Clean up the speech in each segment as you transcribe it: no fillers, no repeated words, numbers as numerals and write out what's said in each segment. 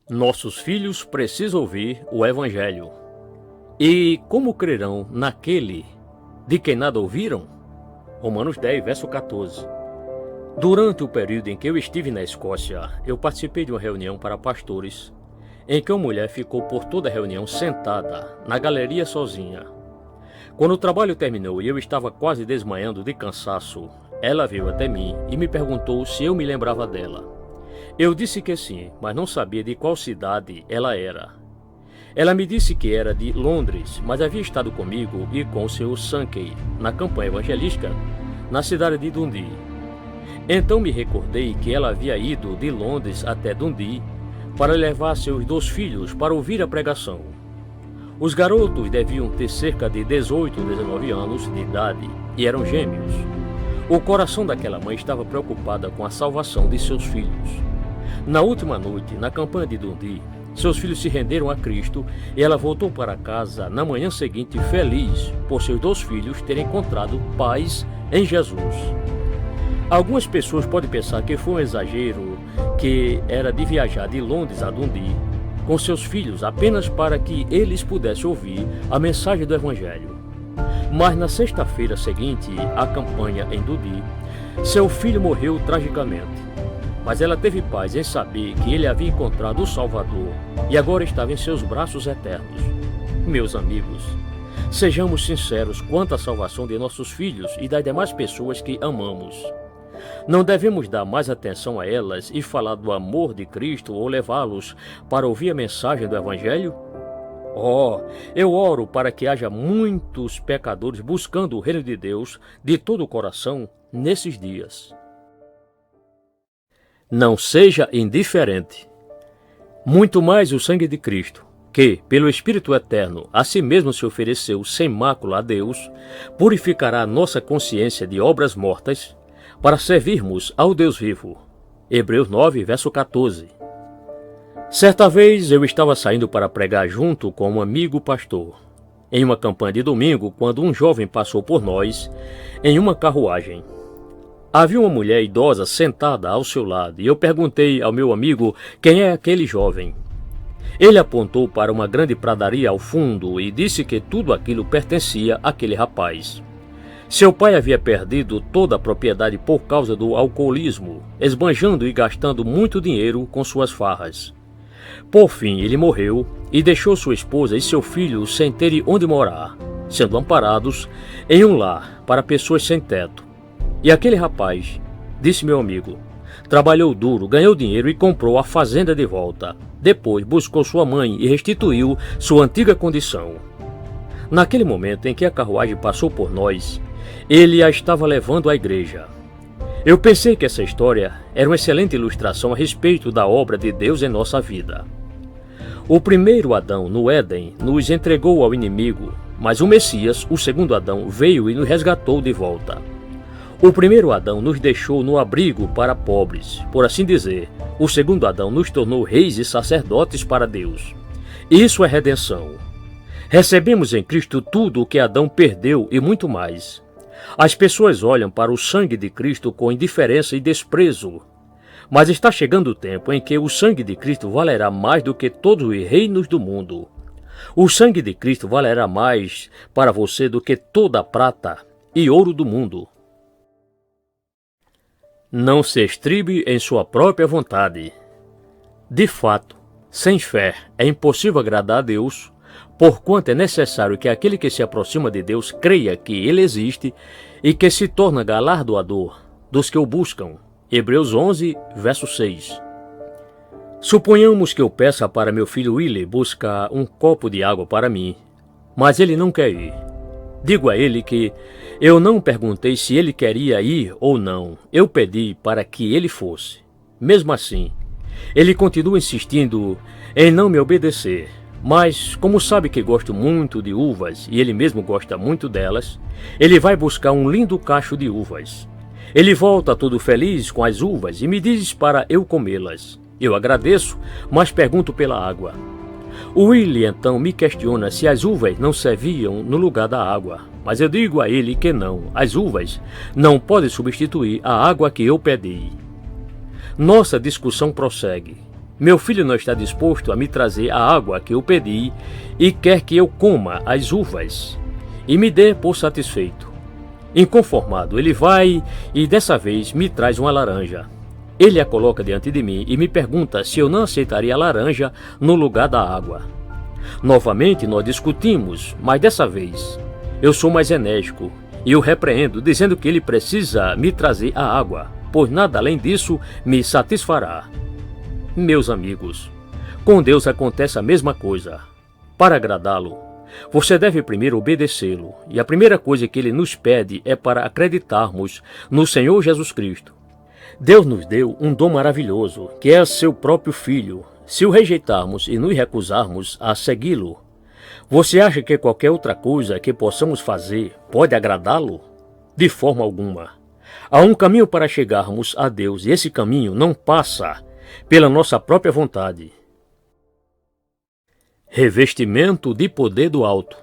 Nossos filhos precisam ouvir o Evangelho. E como crerão naquele de quem nada ouviram? Romanos 10, verso 14. Durante o período em que eu estive na Escócia, eu participei de uma reunião para pastores, em que uma mulher ficou por toda a reunião sentada na galeria sozinha. Quando o trabalho terminou e eu estava quase desmaiando de cansaço, ela veio até mim e me perguntou se eu me lembrava dela. Eu disse que sim, mas não sabia de qual cidade ela era. Ela me disse que era de Londres, mas havia estado comigo e com o Sr. Sankey na campanha evangelística na cidade de Dundee. Então me recordei que ela havia ido de Londres até Dundee para levar seus 2 filhos para ouvir a pregação. Os garotos deviam ter cerca de 18 ou 19 anos de idade e eram gêmeos. O coração daquela mãe estava preocupada com a salvação de seus filhos. Na última noite, na campanha de Dundee, seus filhos se renderam a Cristo e ela voltou para casa na manhã seguinte feliz por seus 2 filhos terem encontrado paz em Jesus. Algumas pessoas podem pensar que foi um exagero que era de viajar de Londres a Dundee com seus filhos apenas para que eles pudessem ouvir a mensagem do Evangelho. Mas na sexta-feira seguinte à campanha em Dundee, seu filho morreu tragicamente. Mas ela teve paz em saber que ele havia encontrado o Salvador e agora estava em seus braços eternos. Meus amigos, sejamos sinceros quanto à salvação de nossos filhos e das demais pessoas que amamos. Não devemos dar mais atenção a elas e falar do amor de Cristo ou levá-los para ouvir a mensagem do Evangelho? Eu oro para que haja muitos pecadores buscando o reino de Deus de todo o coração nesses dias. Não seja indiferente. Muito mais o sangue de Cristo, que, pelo Espírito Eterno, a si mesmo se ofereceu sem mácula a Deus, purificará a nossa consciência de obras mortas, para servirmos ao Deus vivo. Hebreus 9, verso 14. Certa vez eu estava saindo para pregar junto com um amigo pastor, em uma campanha de domingo, quando um jovem passou por nós em uma carruagem. Havia uma mulher idosa sentada ao seu lado e eu perguntei ao meu amigo quem é aquele jovem. Ele apontou para uma grande pradaria ao fundo e disse que tudo aquilo pertencia àquele rapaz. Seu pai havia perdido toda a propriedade por causa do alcoolismo, esbanjando e gastando muito dinheiro com suas farras. Por fim, ele morreu e deixou sua esposa e seu filho sem terem onde morar, sendo amparados em um lar para pessoas sem teto. E aquele rapaz, disse meu amigo, trabalhou duro, ganhou dinheiro e comprou a fazenda de volta. Depois buscou sua mãe e restituiu sua antiga condição. Naquele momento em que a carruagem passou por nós, ele a estava levando à igreja. Eu pensei que essa história era uma excelente ilustração a respeito da obra de Deus em nossa vida. O primeiro Adão, no Éden, nos entregou ao inimigo, mas o Messias, o segundo Adão, veio e nos resgatou de volta. O primeiro Adão nos deixou no abrigo para pobres, por assim dizer. O segundo Adão nos tornou reis e sacerdotes para Deus. Isso é redenção. Recebemos em Cristo tudo o que Adão perdeu e muito mais. As pessoas olham para o sangue de Cristo com indiferença e desprezo. Mas está chegando o tempo em que o sangue de Cristo valerá mais do que todos os reinos do mundo. O sangue de Cristo valerá mais para você do que toda a prata e ouro do mundo. Não se estribe em sua própria vontade. De fato, sem fé é impossível agradar a Deus, porquanto é necessário que aquele que se aproxima de Deus creia que Ele existe e que se torna galardoador dos que o buscam. Hebreus 11, verso 6. Suponhamos que eu peça para meu filho Willy buscar um copo de água para mim, mas ele não quer ir. Digo a ele que eu não perguntei se ele queria ir ou não, eu pedi para que ele fosse. Mesmo assim, ele continua insistindo em não me obedecer. Mas, como sabe que gosto muito de uvas e ele mesmo gosta muito delas, ele vai buscar um lindo cacho de uvas. Ele volta todo feliz com as uvas e me diz para eu comê-las. Eu agradeço, mas pergunto pela água. O Willy então me questiona se as uvas não serviam no lugar da água, mas eu digo a ele que não, as uvas não podem substituir a água que eu pedi. Nossa discussão prossegue. Meu filho não está disposto a me trazer a água que eu pedi e quer que eu coma as uvas e me dê por satisfeito. Inconformado, ele vai e dessa vez me traz uma laranja. Ele a coloca diante de mim e me pergunta se eu não aceitaria a laranja no lugar da água. Novamente nós discutimos, mas dessa vez eu sou mais enérgico e o repreendo, dizendo que ele precisa me trazer a água, pois nada além disso me satisfará. Meus amigos, com Deus acontece a mesma coisa. Para agradá-lo, você deve primeiro obedecê-lo, e a primeira coisa que ele nos pede é para acreditarmos no Senhor Jesus Cristo. Deus nos deu um dom maravilhoso, que é seu próprio Filho. Se o rejeitarmos e nos recusarmos a segui-lo, você acha que qualquer outra coisa que possamos fazer pode agradá-lo? De forma alguma. Há um caminho para chegarmos a Deus, e esse caminho não passa pela nossa própria vontade. Revestimento de poder do alto.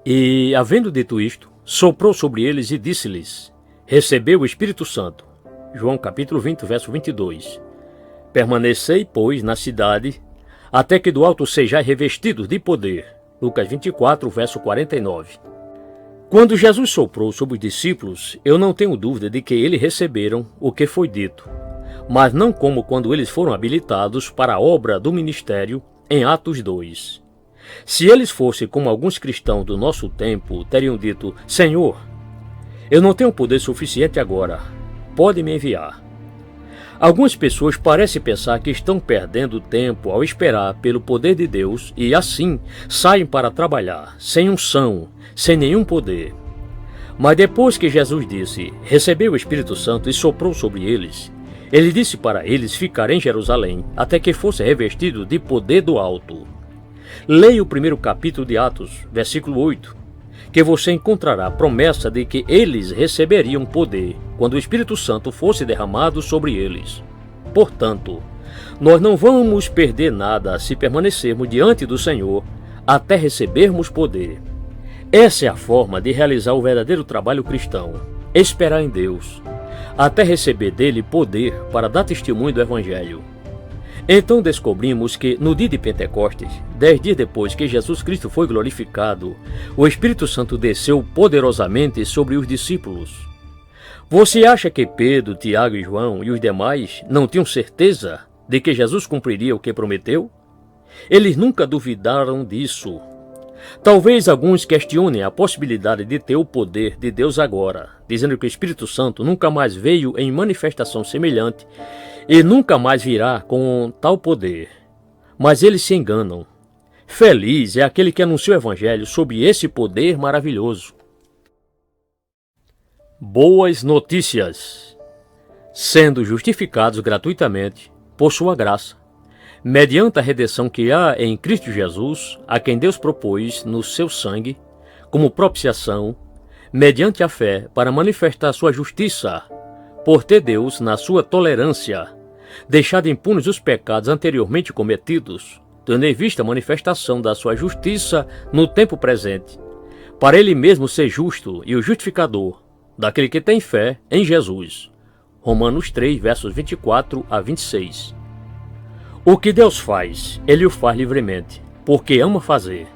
E, havendo dito isto, soprou sobre eles e disse-lhes: recebeu o Espírito Santo. João capítulo 20, verso 22. Permanecei, pois, na cidade, até que do alto sejais revestidos de poder. Lucas 24, verso 49. Quando Jesus soprou sobre os discípulos, eu não tenho dúvida de que eles receberam o que foi dito, mas não como quando eles foram habilitados para a obra do ministério em Atos 2. Se eles fossem como alguns cristãos do nosso tempo, teriam dito: Senhor, eu não tenho poder suficiente agora, pode me enviar. Algumas pessoas parecem pensar que estão perdendo tempo ao esperar pelo poder de Deus e assim saem para trabalhar, sem unção, sem nenhum poder. Mas depois que Jesus disse: recebeu o Espírito Santo e soprou sobre eles, ele disse para eles ficarem em Jerusalém até que fosse revestido de poder do alto. Leia o primeiro capítulo de Atos, versículo 8, que você encontrará a promessa de que eles receberiam poder quando o Espírito Santo fosse derramado sobre eles. Portanto, nós não vamos perder nada se permanecermos diante do Senhor até recebermos poder. Essa é a forma de realizar o verdadeiro trabalho cristão: esperar em Deus, até receber dele poder para dar testemunho do Evangelho. Então descobrimos que no dia de Pentecostes, 10 dias depois que Jesus Cristo foi glorificado, o Espírito Santo desceu poderosamente sobre os discípulos. Você acha que Pedro, Tiago e João e os demais não tinham certeza de que Jesus cumpriria o que prometeu? Eles nunca duvidaram disso. Talvez alguns questionem a possibilidade de ter o poder de Deus agora, dizendo que o Espírito Santo nunca mais veio em manifestação semelhante e nunca mais virá com tal poder. Mas eles se enganam. Feliz é aquele que anuncia o Evangelho sob esse poder maravilhoso. Boas notícias. Sendo justificados gratuitamente por sua graça, mediante a redenção que há em Cristo Jesus, a quem Deus propôs no seu sangue, como propiciação, mediante a fé, para manifestar sua justiça, por ter Deus, na sua tolerância, deixado impunes os pecados anteriormente cometidos, tendo em vista a manifestação da sua justiça no tempo presente, para ele mesmo ser justo e o justificador daquele que tem fé em Jesus. Romanos 3, versos 24 a 26. O que Deus faz, Ele o faz livremente, porque ama fazer.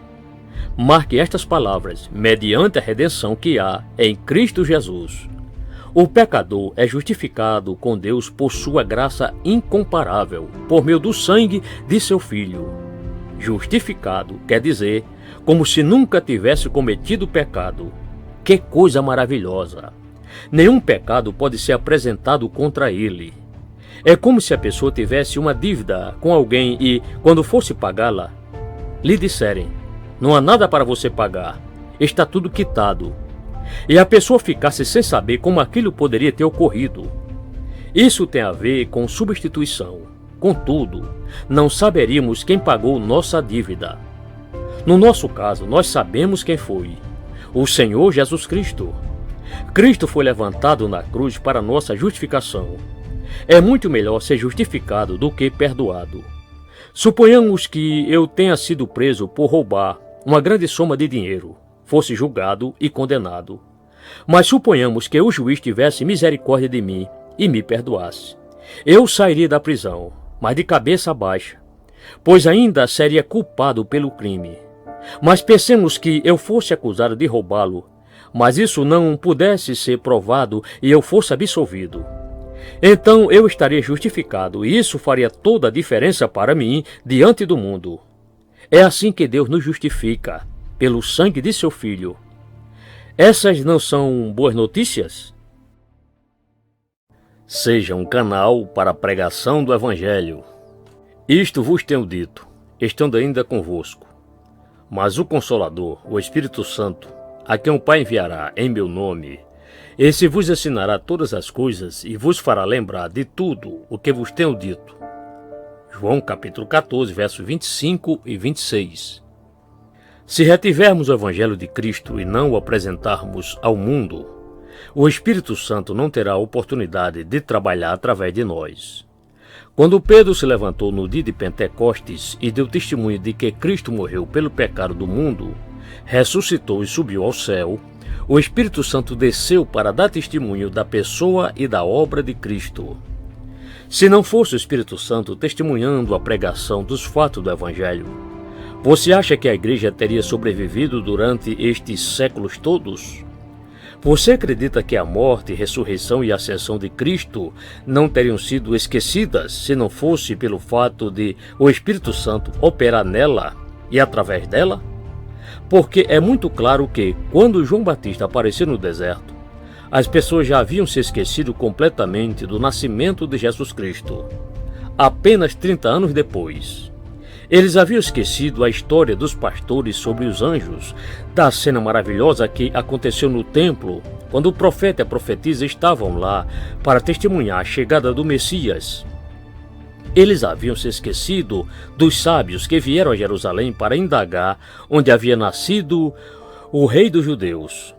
Marque estas palavras: mediante a redenção que há em Cristo Jesus. O pecador é justificado com Deus por sua graça incomparável, por meio do sangue de seu Filho. Justificado quer dizer como se nunca tivesse cometido pecado. Que coisa maravilhosa! Nenhum pecado pode ser apresentado contra ele. É como se a pessoa tivesse uma dívida com alguém e, quando fosse pagá-la, lhe disserem: não há nada para você pagar, está tudo quitado. E a pessoa ficasse sem saber como aquilo poderia ter ocorrido. Isso tem a ver com substituição. Contudo, não saberíamos quem pagou nossa dívida. No nosso caso, nós sabemos quem foi: o Senhor Jesus Cristo. Cristo foi levantado na cruz para nossa justificação. É muito melhor ser justificado do que perdoado. Suponhamos que eu tenha sido preso por roubar uma grande soma de dinheiro, fosse julgado e condenado. Mas suponhamos que o juiz tivesse misericórdia de mim e me perdoasse. Eu sairia da prisão, mas de cabeça baixa, pois ainda seria culpado pelo crime. Mas pensemos que eu fosse acusado de roubá-lo, mas isso não pudesse ser provado e eu fosse absolvido. Então eu estaria justificado, e isso faria toda a diferença para mim diante do mundo. É assim que Deus nos justifica, pelo sangue de seu Filho. Essas não são boas notícias? Seja um canal para a pregação do Evangelho. Isto vos tenho dito, estando ainda convosco. Mas o Consolador, o Espírito Santo, a quem o Pai enviará em meu nome, esse vos ensinará todas as coisas e vos fará lembrar de tudo o que vos tenho dito. João capítulo 14, versos 25 e 26. Se retivermos o Evangelho de Cristo e não o apresentarmos ao mundo, o Espírito Santo não terá a oportunidade de trabalhar através de nós. Quando Pedro se levantou no dia de Pentecostes e deu testemunho de que Cristo morreu pelo pecado do mundo, ressuscitou e subiu ao céu, o Espírito Santo desceu para dar testemunho da pessoa e da obra de Cristo. Se não fosse o Espírito Santo testemunhando a pregação dos fatos do Evangelho, você acha que a igreja teria sobrevivido durante estes séculos todos? Você acredita que a morte, ressurreição e ascensão de Cristo não teriam sido esquecidas se não fosse pelo fato de o Espírito Santo operar nela e através dela? Porque é muito claro que, quando João Batista apareceu no deserto, as pessoas já haviam se esquecido completamente do nascimento de Jesus Cristo. Apenas 30 anos depois, eles haviam esquecido a história dos pastores sobre os anjos, da cena maravilhosa que aconteceu no templo, quando o profeta e a profetisa estavam lá para testemunhar a chegada do Messias. Eles haviam se esquecido dos sábios que vieram a Jerusalém para indagar onde havia nascido o rei dos judeus.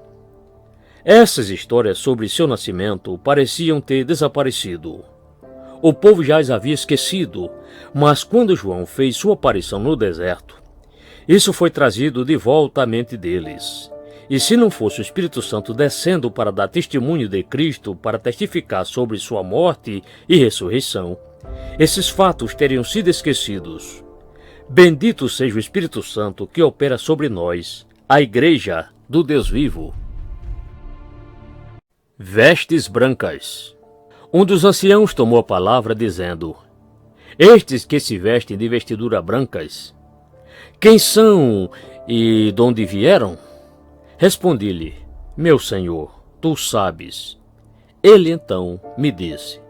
Essas histórias sobre seu nascimento pareciam ter desaparecido. O povo já as havia esquecido, mas quando João fez sua aparição no deserto, isso foi trazido de volta à mente deles. E se não fosse o Espírito Santo descendo para dar testemunho de Cristo, para testificar sobre sua morte e ressurreição, esses fatos teriam sido esquecidos. Bendito seja o Espírito Santo que opera sobre nós, a Igreja do Deus vivo. Vestes brancas. Um dos anciãos tomou a palavra, dizendo: Estes que se vestem de vestidura brancas, quem são e de onde vieram? Respondi-lhe: Meu senhor, tu sabes. Ele então me disse: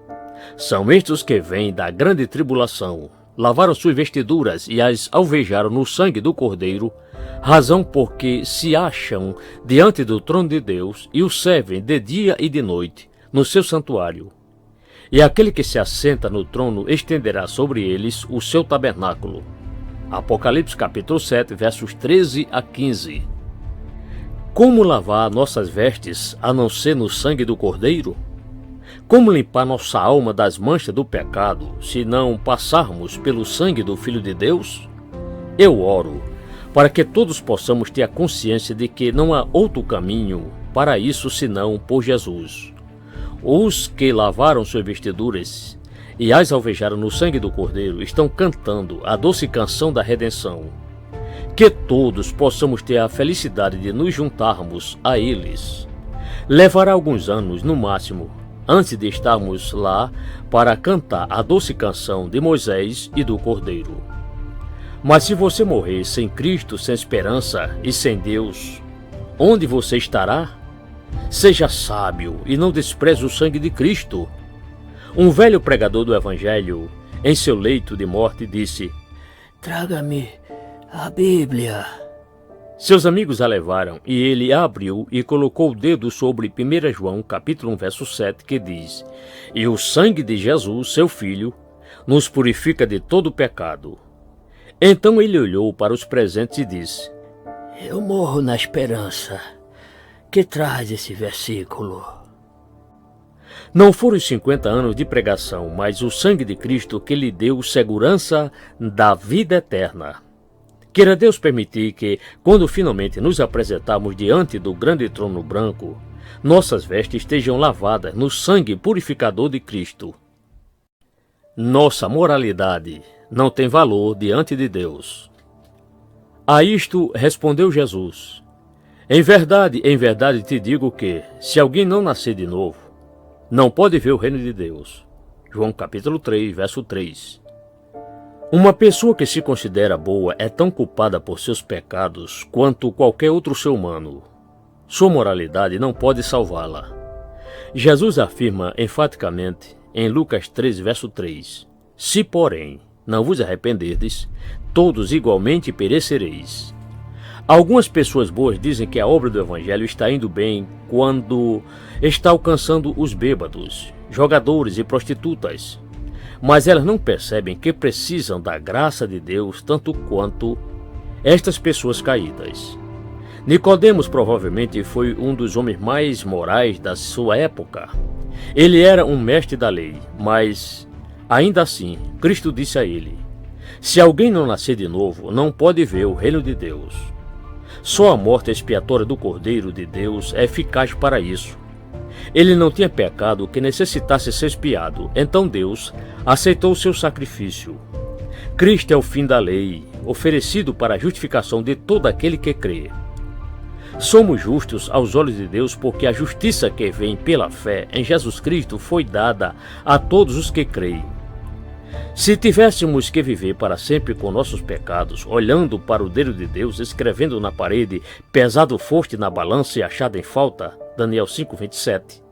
São estes que vêm da grande tribulação, lavaram suas vestiduras e as alvejaram no sangue do Cordeiro, razão porque se acham diante do trono de Deus e o servem de dia e de noite no seu santuário. E aquele que se assenta no trono estenderá sobre eles o seu tabernáculo. Apocalipse capítulo 7, versos 13 a 15. Como lavar nossas vestes, a não ser no sangue do Cordeiro? Como limpar nossa alma das manchas do pecado, se não passarmos pelo sangue do Filho de Deus? Eu oro para que todos possamos ter a consciência de que não há outro caminho para isso senão por Jesus. Os que lavaram suas vestiduras e as alvejaram no sangue do Cordeiro estão cantando a doce canção da redenção. Que todos possamos ter a felicidade de nos juntarmos a eles. Levará alguns anos, no máximo, antes de estarmos lá para cantar a doce canção de Moisés e do Cordeiro. Mas se você morrer sem Cristo, sem esperança e sem Deus, onde você estará? Seja sábio e não despreze o sangue de Cristo. Um velho pregador do Evangelho, em seu leito de morte, disse: Traga-me a Bíblia. Seus amigos a levaram e ele a abriu e colocou o dedo sobre 1 João capítulo 1, verso 7, que diz: E o sangue de Jesus, seu Filho, nos purifica de todo pecado. Então ele olhou para os presentes e disse: Eu morro na esperança que traz esse versículo. Não foram os 50 anos de pregação, mas o sangue de Cristo que lhe deu segurança da vida eterna. Queira Deus permitir que, quando finalmente nos apresentarmos diante do grande trono branco, nossas vestes estejam lavadas no sangue purificador de Cristo. Nossa moralidade não tem valor diante de Deus. A isto respondeu Jesus: em verdade te digo que, se alguém não nascer de novo, não pode ver o reino de Deus. João capítulo 3, verso 3. Uma pessoa que se considera boa é tão culpada por seus pecados quanto qualquer outro ser humano. Sua moralidade não pode salvá-la. Jesus afirma enfaticamente em Lucas 13, verso 3: se, porém, não vos arrependerdes, todos igualmente perecereis. Algumas pessoas boas dizem que a obra do Evangelho está indo bem quando está alcançando os bêbados, jogadores e prostitutas. Mas elas não percebem que precisam da graça de Deus tanto quanto estas pessoas caídas. Nicodemos provavelmente foi um dos homens mais morais da sua época. Ele era um mestre da lei, mas, ainda assim, Cristo disse a ele: se alguém não nascer de novo, não pode ver o reino de Deus. Só a morte expiatória do Cordeiro de Deus é eficaz para isso. Ele não tinha pecado que necessitasse ser expiado, então Deus aceitou o seu sacrifício. Cristo é o fim da lei, oferecido para a justificação de todo aquele que crê. Somos justos aos olhos de Deus porque a justiça que vem pela fé em Jesus Cristo foi dada a todos os que creem. Se tivéssemos que viver para sempre com nossos pecados, olhando para o dedo de Deus, escrevendo na parede, pesado foste na balança e achado em falta, Daniel 5:27,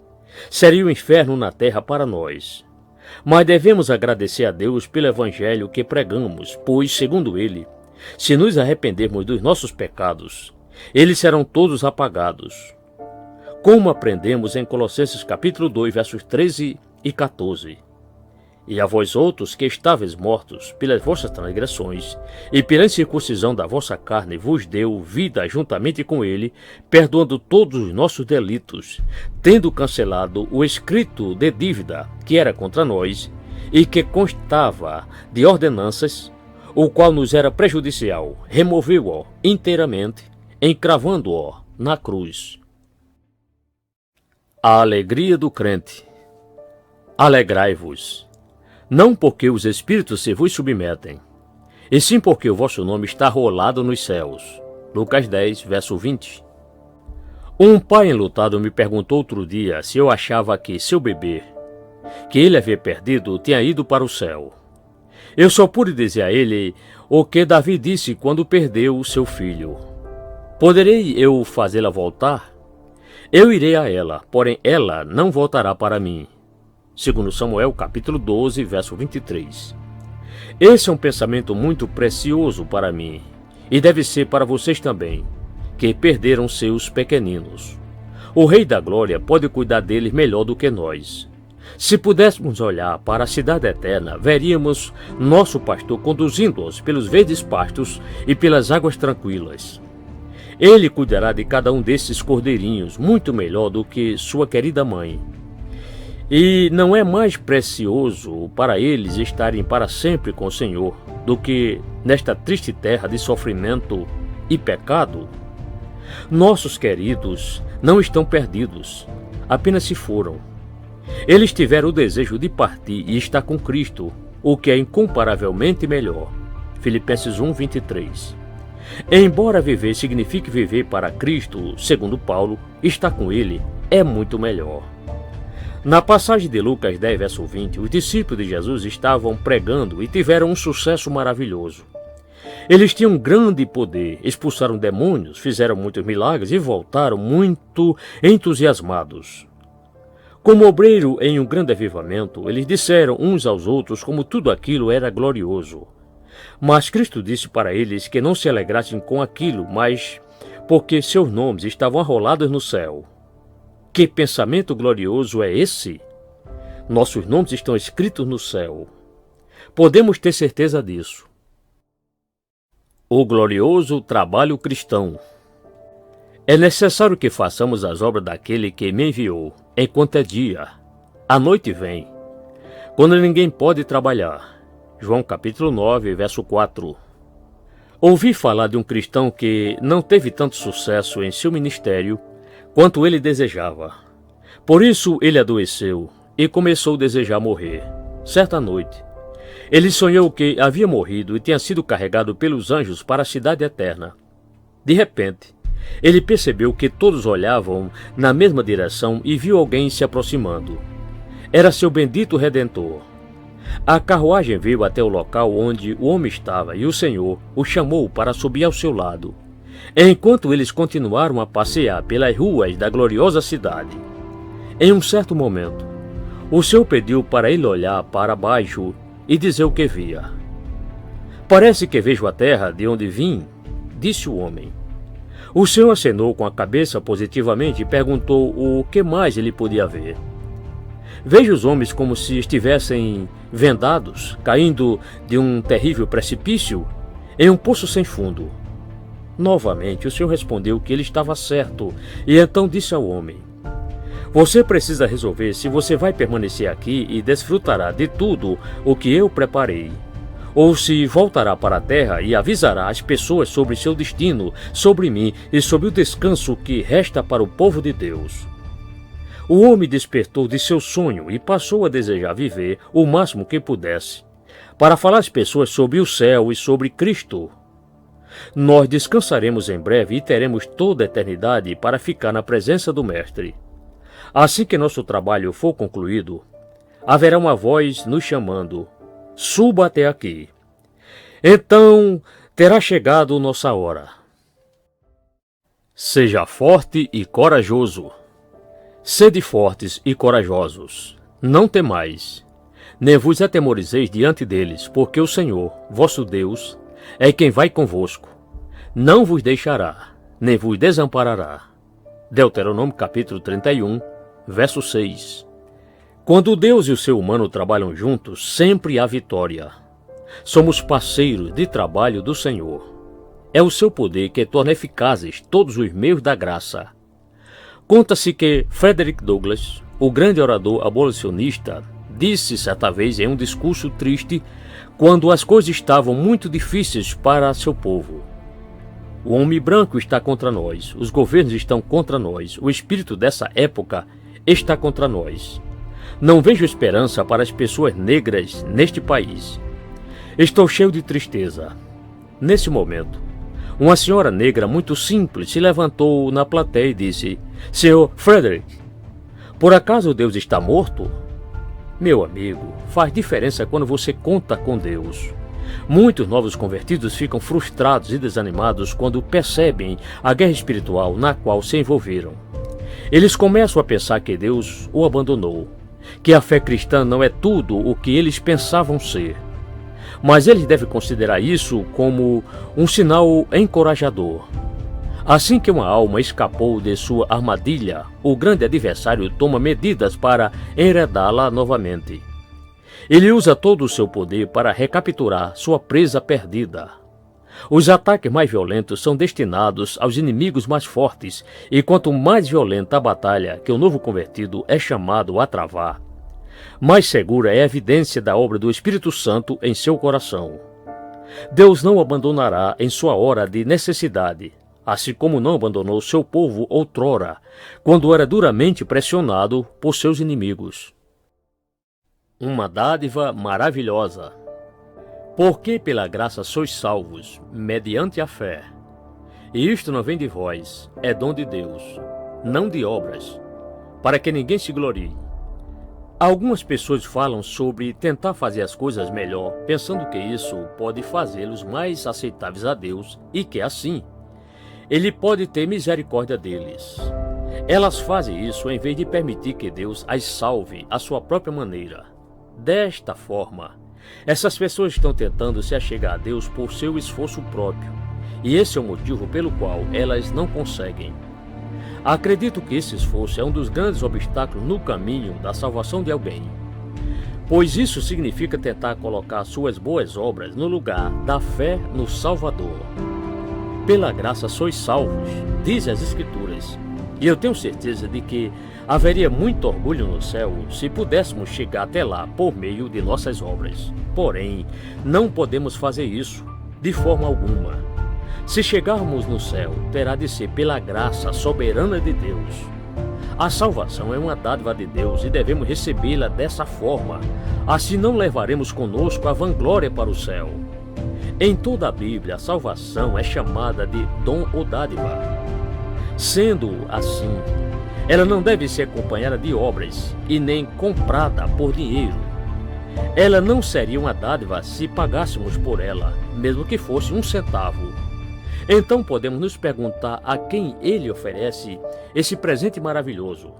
seria o inferno na terra para nós. Mas devemos agradecer a Deus pelo evangelho que pregamos, pois, segundo ele, se nos arrependermos dos nossos pecados, eles serão todos apagados. Como aprendemos em Colossenses capítulo 2, versos 13 e 14. E a vós outros que estáveis mortos pelas vossas transgressões, e pela incircuncisão da vossa carne vos deu vida juntamente com ele, perdoando todos os nossos delitos, tendo cancelado o escrito de dívida que era contra nós, e que constava de ordenanças, o qual nos era prejudicial, removeu-o inteiramente, encravando-o na cruz. A alegria do crente. Alegrai-vos, não porque os espíritos se vos submetem, e sim porque o vosso nome está rolado nos céus. Lucas 10, verso 20. Um pai enlutado me perguntou outro dia se eu achava que seu bebê, que ele havia perdido, tinha ido para o céu. Eu só pude dizer a ele o que Davi disse quando perdeu o seu filho: poderei eu fazê-la voltar? Eu irei a ela, porém ela não voltará para mim. Segundo Samuel, capítulo 12, verso 23. Esse é um pensamento muito precioso para mim, e deve ser para vocês também, que perderam seus pequeninos. O Rei da Glória pode cuidar deles melhor do que nós. Se pudéssemos olhar para a cidade eterna, veríamos nosso pastor conduzindo-os pelos verdes pastos e pelas águas tranquilas. Ele cuidará de cada um desses cordeirinhos muito melhor do que sua querida mãe. E não é mais precioso para eles estarem para sempre com o Senhor do que nesta triste terra de sofrimento e pecado? Nossos queridos não estão perdidos, apenas se foram. Eles tiveram o desejo de partir e estar com Cristo, o que é incomparavelmente melhor. Filipenses 1, 23. Embora viver signifique viver para Cristo, segundo Paulo, estar com Ele é muito melhor. Na passagem de Lucas 10, verso 20, os discípulos de Jesus estavam pregando e tiveram um sucesso maravilhoso. Eles tinham um grande poder, expulsaram demônios, fizeram muitos milagres e voltaram muito entusiasmados. Como obreiro em um grande avivamento, eles disseram uns aos outros como tudo aquilo era glorioso. Mas Cristo disse para eles que não se alegrassem com aquilo, mas porque seus nomes estavam arrolados no céu. Que pensamento glorioso é esse? Nossos nomes estão escritos no céu. Podemos ter certeza disso. O glorioso trabalho cristão. É necessário que façamos as obras daquele que me enviou, enquanto é dia. A noite vem, quando ninguém pode trabalhar. João capítulo 9, verso 4. Ouvi falar de um cristão que não teve tanto sucesso em seu ministério quanto ele desejava. Por isso ele adoeceu e começou a desejar morrer. Certa noite, Ele sonhou que havia morrido e tinha sido carregado pelos anjos para a cidade eterna. De repente, ele percebeu que todos olhavam na mesma direção e viu alguém se aproximando. Era seu bendito Redentor. A carruagem veio até o local onde o homem estava e o Senhor o chamou para subir ao seu lado, enquanto eles continuaram a passear pelas ruas da gloriosa cidade. Em um certo momento, o Senhor pediu para ele olhar para baixo e dizer o que via. Parece que vejo a terra de onde vim, disse o homem. O Senhor acenou com a cabeça positivamente e perguntou o que mais ele podia ver. Vejo os homens como se estivessem vendados, caindo de um terrível precipício em um poço sem fundo. Novamente, o Senhor respondeu que ele estava certo, e então disse ao homem: você precisa resolver se você vai permanecer aqui e desfrutará de tudo o que eu preparei, ou se voltará para a terra e avisará as pessoas sobre seu destino, sobre mim e sobre o descanso que resta para o povo de Deus. O homem despertou de seu sonho e passou a desejar viver o máximo que pudesse, para falar às pessoas sobre o céu e sobre Cristo. Nós descansaremos em breve e teremos toda a eternidade para ficar na presença do Mestre. Assim que nosso trabalho for concluído, haverá uma voz nos chamando: suba até aqui. Então terá chegado nossa hora. Seja forte e corajoso. Sede fortes e corajosos. Não temais, nem vos atemorizeis diante deles, porque o Senhor, vosso Deus, é quem vai convosco. Não vos deixará, nem vos desamparará. Deuteronômio capítulo 31, verso 6. Quando Deus e o ser humano trabalham juntos, sempre há vitória. Somos parceiros de trabalho do Senhor. É o seu poder que torna eficazes todos os meios da graça. Conta-se que Frederick Douglass, o grande orador abolicionista, disse certa vez em um discurso triste, quando as coisas estavam muito difíceis para seu povo: o homem branco está contra nós, os governos estão contra nós, o espírito dessa época está contra nós. Não vejo esperança para as pessoas negras neste país. Estou cheio de tristeza. Nesse momento, uma senhora negra muito simples se levantou na plateia e disse: Senhor Frederick, por acaso Deus está morto? Meu amigo, faz diferença quando você conta com Deus. Muitos novos convertidos ficam frustrados e desanimados quando percebem a guerra espiritual na qual se envolveram. Eles começam a pensar que Deus o abandonou, que a fé cristã não é tudo o que eles pensavam ser. Mas eles devem considerar isso como um sinal encorajador. Assim que uma alma escapou de sua armadilha, o grande adversário toma medidas para enredá-la novamente. Ele usa todo o seu poder para recapturar sua presa perdida. Os ataques mais violentos são destinados aos inimigos mais fortes, e quanto mais violenta a batalha que o novo convertido é chamado a travar, mais segura é a evidência da obra do Espírito Santo em seu coração. Deus não o abandonará em sua hora de necessidade, assim como não abandonou seu povo outrora, quando era duramente pressionado por seus inimigos. Uma dádiva maravilhosa. Porque pela graça sois salvos, mediante a fé. E isto não vem de vós, é dom de Deus, não de obras, para que ninguém se glorie. Algumas pessoas falam sobre tentar fazer as coisas melhor, pensando que isso pode fazê-los mais aceitáveis a Deus e que, assim, Ele pode ter misericórdia deles. Elas fazem isso em vez de permitir que Deus as salve à sua própria maneira. Desta forma, essas pessoas estão tentando se achegar a Deus por seu esforço próprio, e esse é o motivo pelo qual elas não conseguem. Acredito que esse esforço é um dos grandes obstáculos no caminho da salvação de alguém, pois isso significa tentar colocar suas boas obras no lugar da fé no Salvador. Pela graça sois salvos, diz as Escrituras, e eu tenho certeza de que haveria muito orgulho no céu se pudéssemos chegar até lá por meio de nossas obras. Porém, não podemos fazer isso de forma alguma. Se chegarmos no céu, terá de ser pela graça soberana de Deus. A salvação é uma dádiva de Deus e devemos recebê-la dessa forma. Assim não levaremos conosco a vanglória para o céu. Em toda a Bíblia, a salvação é chamada de dom ou dádiva. Sendo assim, ela não deve ser acompanhada de obras e nem comprada por dinheiro. Ela não seria uma dádiva se pagássemos por ela, mesmo que fosse 1 centavo. Então podemos nos perguntar a quem ele oferece esse presente maravilhoso.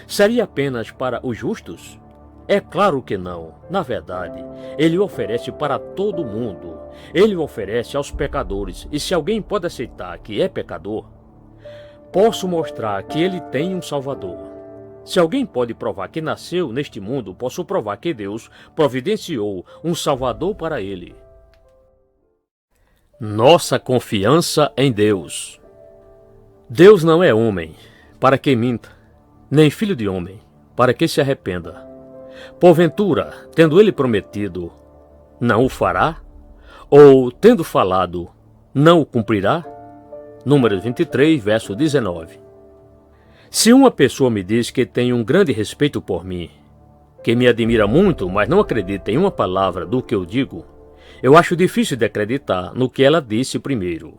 Seria apenas para os justos? É claro que não. Na verdade, ele oferece para todo mundo. Ele oferece aos pecadores. E se alguém pode aceitar que é pecador, posso mostrar que ele tem um Salvador. Se alguém pode provar que nasceu neste mundo, posso provar que Deus providenciou um Salvador para ele. Nossa confiança em Deus. Deus não é homem, para que minta, nem filho de homem, para que se arrependa. Porventura, tendo ele prometido, não o fará? Ou, tendo falado, não o cumprirá? Números 23, verso 19. Se uma pessoa me diz que tem um grande respeito por mim, que me admira muito, mas não acredita em uma palavra do que eu digo, eu acho difícil de acreditar no que ela disse primeiro.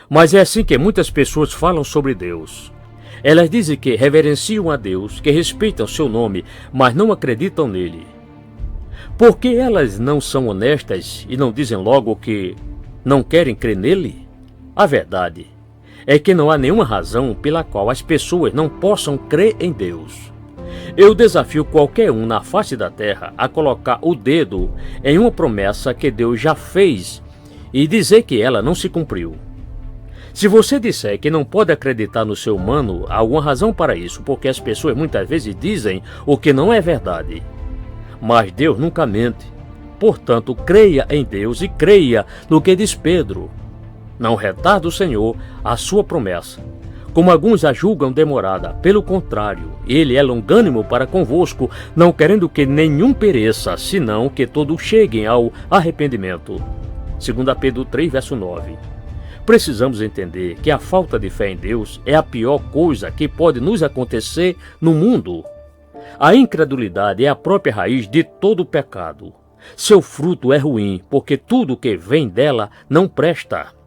Mas é assim que muitas pessoas falam sobre Deus. Elas dizem que reverenciam a Deus, que respeitam seu nome, mas não acreditam nele. Por que elas não são honestas e não dizem logo que não querem crer nele? A verdade é que não há nenhuma razão pela qual as pessoas não possam crer em Deus. Eu desafio qualquer um na face da terra a colocar o dedo em uma promessa que Deus já fez e dizer que ela não se cumpriu. Se você disser que não pode acreditar no ser humano, há alguma razão para isso, porque as pessoas muitas vezes dizem o que não é verdade. Mas Deus nunca mente. Portanto, creia em Deus e creia no que diz Pedro. Não retarda o Senhor a sua promessa, como alguns a julgam demorada. Pelo contrário, ele é longânimo para convosco, não querendo que nenhum pereça, senão que todos cheguem ao arrependimento. 2 Pedro 3, verso 9. Precisamos entender que a falta de fé em Deus é a pior coisa que pode nos acontecer no mundo. A incredulidade é a própria raiz de todo o pecado. Seu fruto é ruim, porque tudo que vem dela não presta.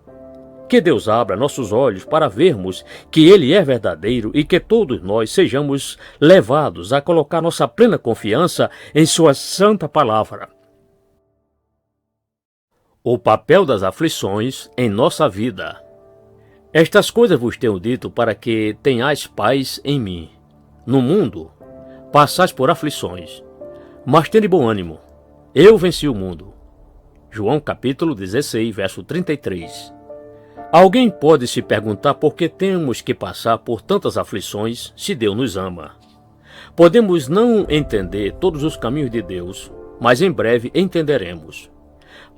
Que Deus abra nossos olhos para vermos que Ele é verdadeiro e que todos nós sejamos levados a colocar nossa plena confiança em Sua santa palavra. O papel das aflições em nossa vida. Estas coisas vos tenho dito para que tenhais paz em mim. No mundo, passais por aflições, mas tende bom ânimo. Eu venci o mundo. João capítulo 16, verso 33. Alguém pode se perguntar por que temos que passar por tantas aflições se Deus nos ama. Podemos não entender todos os caminhos de Deus, mas em breve entenderemos.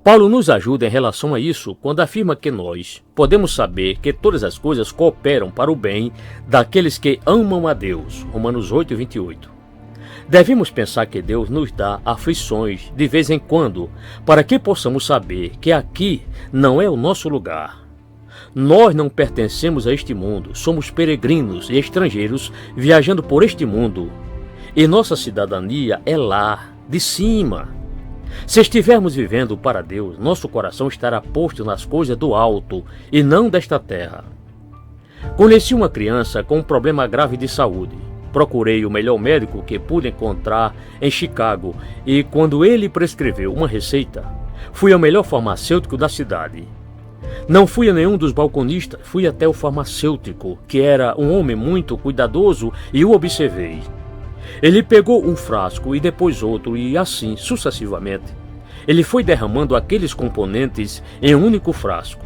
Paulo nos ajuda em relação a isso quando afirma que nós podemos saber que todas as coisas cooperam para o bem daqueles que amam a Deus. Romanos 8, 28. Devemos pensar que Deus nos dá aflições de vez em quando, para que possamos saber que aqui não é o nosso lugar. Nós não pertencemos a este mundo, somos peregrinos e estrangeiros viajando por este mundo. E nossa cidadania é lá, de cima. Se estivermos vivendo para Deus, nosso coração estará posto nas coisas do alto e não desta terra. Conheci uma criança com um problema grave de saúde. Procurei o melhor médico que pude encontrar em Chicago e, quando ele prescreveu uma receita, fui ao melhor farmacêutico da cidade. Não fui a nenhum dos balconistas, fui até o farmacêutico, que era um homem muito cuidadoso, e o observei. Ele pegou um frasco e depois outro, e assim sucessivamente. Ele foi derramando aqueles componentes em um único frasco.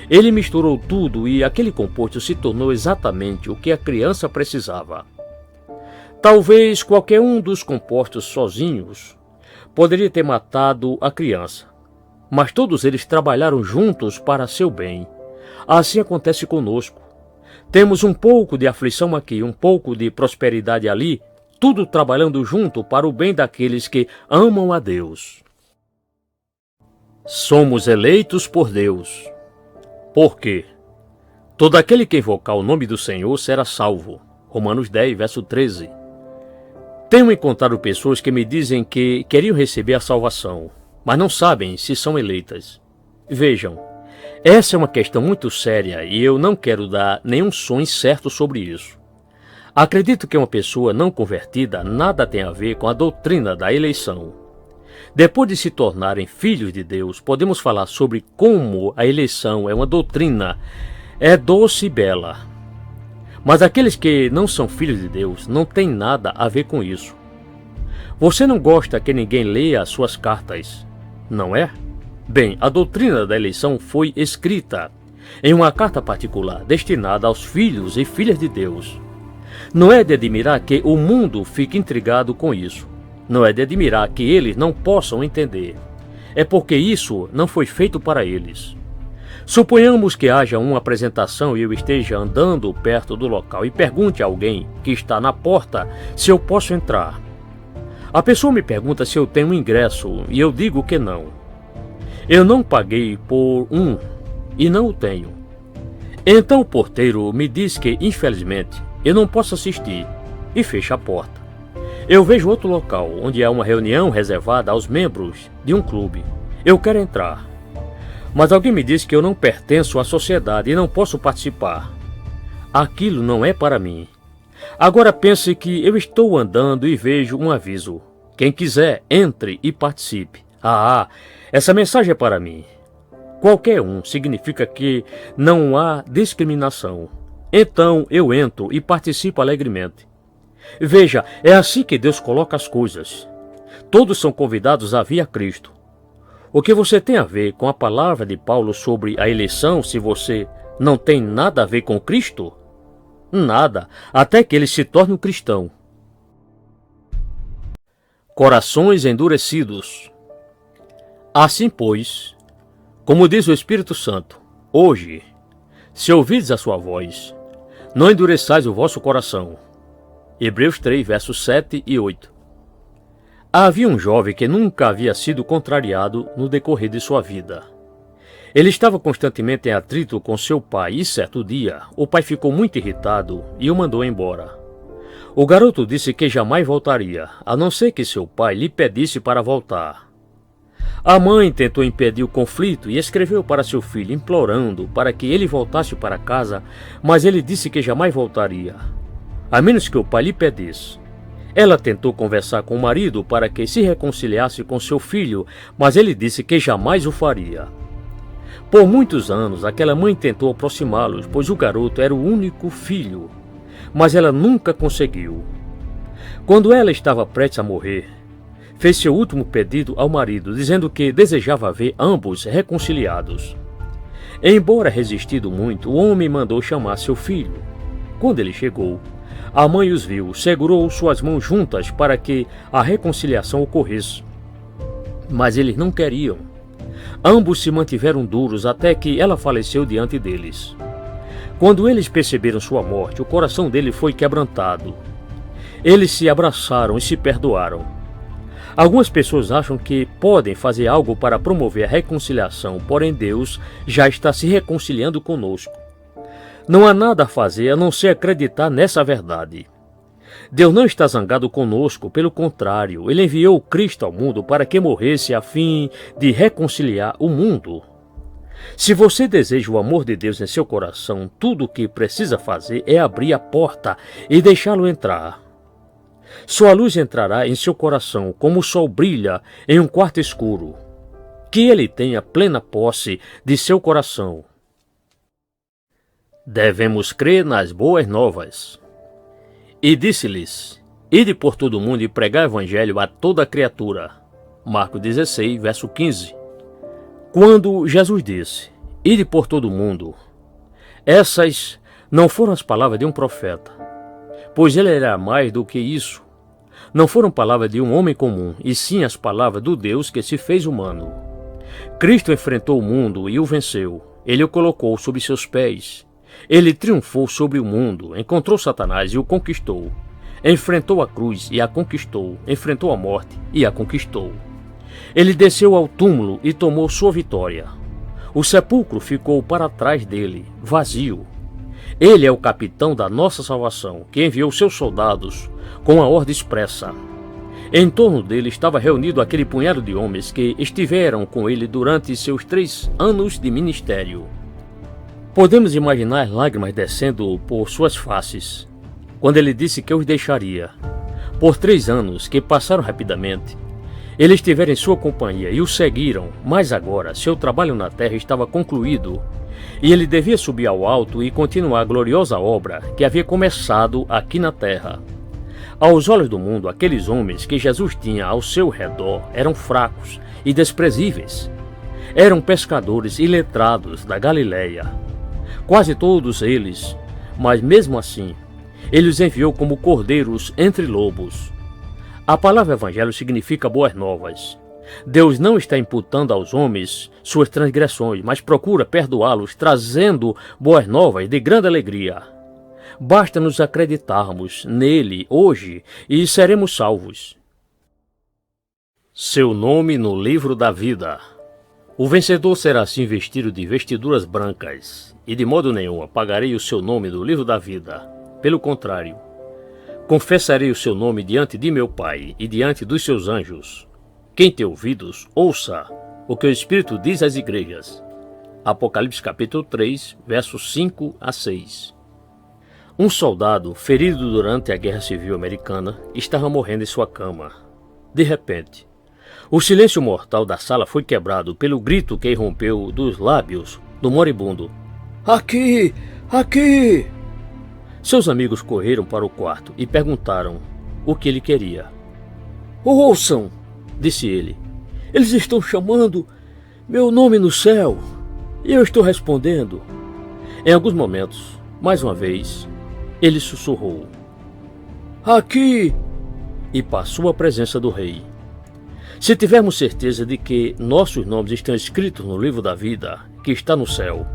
Ele misturou tudo e aquele composto se tornou exatamente o que a criança precisava. Talvez qualquer um dos compostos sozinhos poderia ter matado a criança, mas todos eles trabalharam juntos para seu bem. Assim acontece conosco. Temos um pouco de aflição aqui, um pouco de prosperidade ali, tudo trabalhando junto para o bem daqueles que amam a Deus. Somos eleitos por Deus. Por quê? Todo aquele que invocar o nome do Senhor será salvo. Romanos 10, verso 13. Tenho encontrado pessoas que me dizem que queriam receber a salvação, mas não sabem se são eleitas. Vejam, essa é uma questão muito séria e eu não quero dar nenhum som incerto sobre isso. Acredito que uma pessoa não convertida nada tem a ver com a doutrina da eleição. Depois de se tornarem filhos de Deus, podemos falar sobre como a eleição é uma doutrina, é doce e bela. Mas aqueles que não são filhos de Deus não têm nada a ver com isso. Você não gosta que ninguém leia as suas cartas, não é? Bem, a doutrina da eleição foi escrita em uma carta particular destinada aos filhos e filhas de Deus. Não é de admirar que o mundo fique intrigado com isso. Não é de admirar que eles não possam entender. É porque isso não foi feito para eles. Suponhamos que haja uma apresentação e eu esteja andando perto do local e pergunte a alguém que está na porta se eu posso entrar. A pessoa me pergunta se eu tenho um ingresso e eu digo que não. Eu não paguei por um e não o tenho. Então o porteiro me diz que, infelizmente, eu não posso assistir e fecha a porta. Eu vejo outro local onde há uma reunião reservada aos membros de um clube. Eu quero entrar. Mas alguém me diz que eu não pertenço à sociedade e não posso participar. Aquilo não é para mim. Agora pense que eu estou andando e vejo um aviso. Quem quiser, entre e participe. Essa mensagem é para mim. Qualquer um significa que não há discriminação. Então eu entro e participo alegremente. Veja, é assim que Deus coloca as coisas. Todos são convidados a vir a Cristo. O que você tem a ver com a palavra de Paulo sobre a eleição se você não tem nada a ver com Cristo? Nada, até que ele se torne um cristão. Corações endurecidos. Assim, pois, como diz o Espírito Santo, hoje, se ouvirdes a sua voz, não endureçais o vosso coração. Hebreus 3, versos 7 e 8. Havia um jovem que nunca havia sido contrariado no decorrer de sua vida. Ele estava constantemente em atrito com seu pai e, certo dia, o pai ficou muito irritado e o mandou embora. O garoto disse que jamais voltaria, a não ser que seu pai lhe pedisse para voltar. A mãe tentou impedir o conflito e escreveu para seu filho implorando para que ele voltasse para casa, mas ele disse que jamais voltaria, a menos que o pai lhe pedisse. Ela tentou conversar com o marido para que se reconciliasse com seu filho, mas ele disse que jamais o faria. Por muitos anos, aquela mãe tentou aproximá-los, pois o garoto era o único filho, mas ela nunca conseguiu. Quando ela estava prestes a morrer, fez seu último pedido ao marido, dizendo que desejava ver ambos reconciliados. Embora resistido muito, o homem mandou chamar seu filho. Quando ele chegou, a mãe os viu, segurou suas mãos juntas para que a reconciliação ocorresse. Mas eles não queriam. Ambos se mantiveram duros até que ela faleceu diante deles. Quando eles perceberam sua morte, o coração dele foi quebrantado. Eles se abraçaram e se perdoaram. Algumas pessoas acham que podem fazer algo para promover a reconciliação, porém Deus já está se reconciliando conosco. Não há nada a fazer a não ser acreditar nessa verdade. Deus não está zangado conosco, pelo contrário, Ele enviou Cristo ao mundo para que morresse a fim de reconciliar o mundo. Se você deseja o amor de Deus em seu coração, tudo o que precisa fazer é abrir a porta e deixá-lo entrar. Sua luz entrará em seu coração como o sol brilha em um quarto escuro. Que Ele tenha plena posse de seu coração. Devemos crer nas boas novas. E disse-lhes: Ide por todo o mundo e pregai o evangelho a toda criatura. Marcos 16, verso 15. Quando Jesus disse: Ide por todo o mundo, essas não foram as palavras de um profeta, pois ele era mais do que isso. Não foram palavras de um homem comum, e sim as palavras do Deus que se fez humano. Cristo enfrentou o mundo e o venceu. Ele o colocou sob seus pés. Ele triunfou sobre o mundo, encontrou Satanás e o conquistou. Enfrentou a cruz e a conquistou. Enfrentou a morte e a conquistou. Ele desceu ao túmulo e tomou sua vitória. O sepulcro ficou para trás dele, vazio. Ele é o capitão da nossa salvação, que enviou seus soldados com a ordem expressa. Em torno dele estava reunido aquele punhado de homens que estiveram com ele durante seus 3 anos de ministério. Podemos imaginar lágrimas descendo por suas faces, quando ele disse que os deixaria. Por 3 anos, que passaram rapidamente, eles estiveram em sua companhia e o seguiram, mas agora seu trabalho na terra estava concluído e ele devia subir ao alto e continuar a gloriosa obra que havia começado aqui na terra. Aos olhos do mundo, aqueles homens que Jesus tinha ao seu redor eram fracos e desprezíveis. Eram pescadores iletrados da Galileia. Quase todos eles, mas mesmo assim, ele os enviou como cordeiros entre lobos. A palavra evangelho significa boas novas. Deus não está imputando aos homens suas transgressões, mas procura perdoá-los, trazendo boas novas de grande alegria. Basta nos acreditarmos nele hoje e seremos salvos. Seu nome no livro da vida. O vencedor será assim vestido de vestiduras brancas, e de modo nenhum apagarei o seu nome do livro da vida. Pelo contrário, confessarei o seu nome diante de meu Pai e diante dos seus anjos. Quem tem ouvidos, ouça o que o Espírito diz às igrejas. Apocalipse capítulo 3, versos 5 a 6. Um soldado, ferido durante a Guerra Civil Americana, estava morrendo em sua cama. De repente, o silêncio mortal da sala foi quebrado pelo grito que irrompeu dos lábios do moribundo. Aqui! Aqui! Seus amigos correram para o quarto e perguntaram o que ele queria. Ouçam! Disse ele. Eles estão chamando meu nome no céu e eu estou respondendo. Em alguns momentos, mais uma vez, ele sussurrou. Aqui! E passou à presença do rei. Se tivermos certeza de que nossos nomes estão escritos no livro da vida, que está no céu,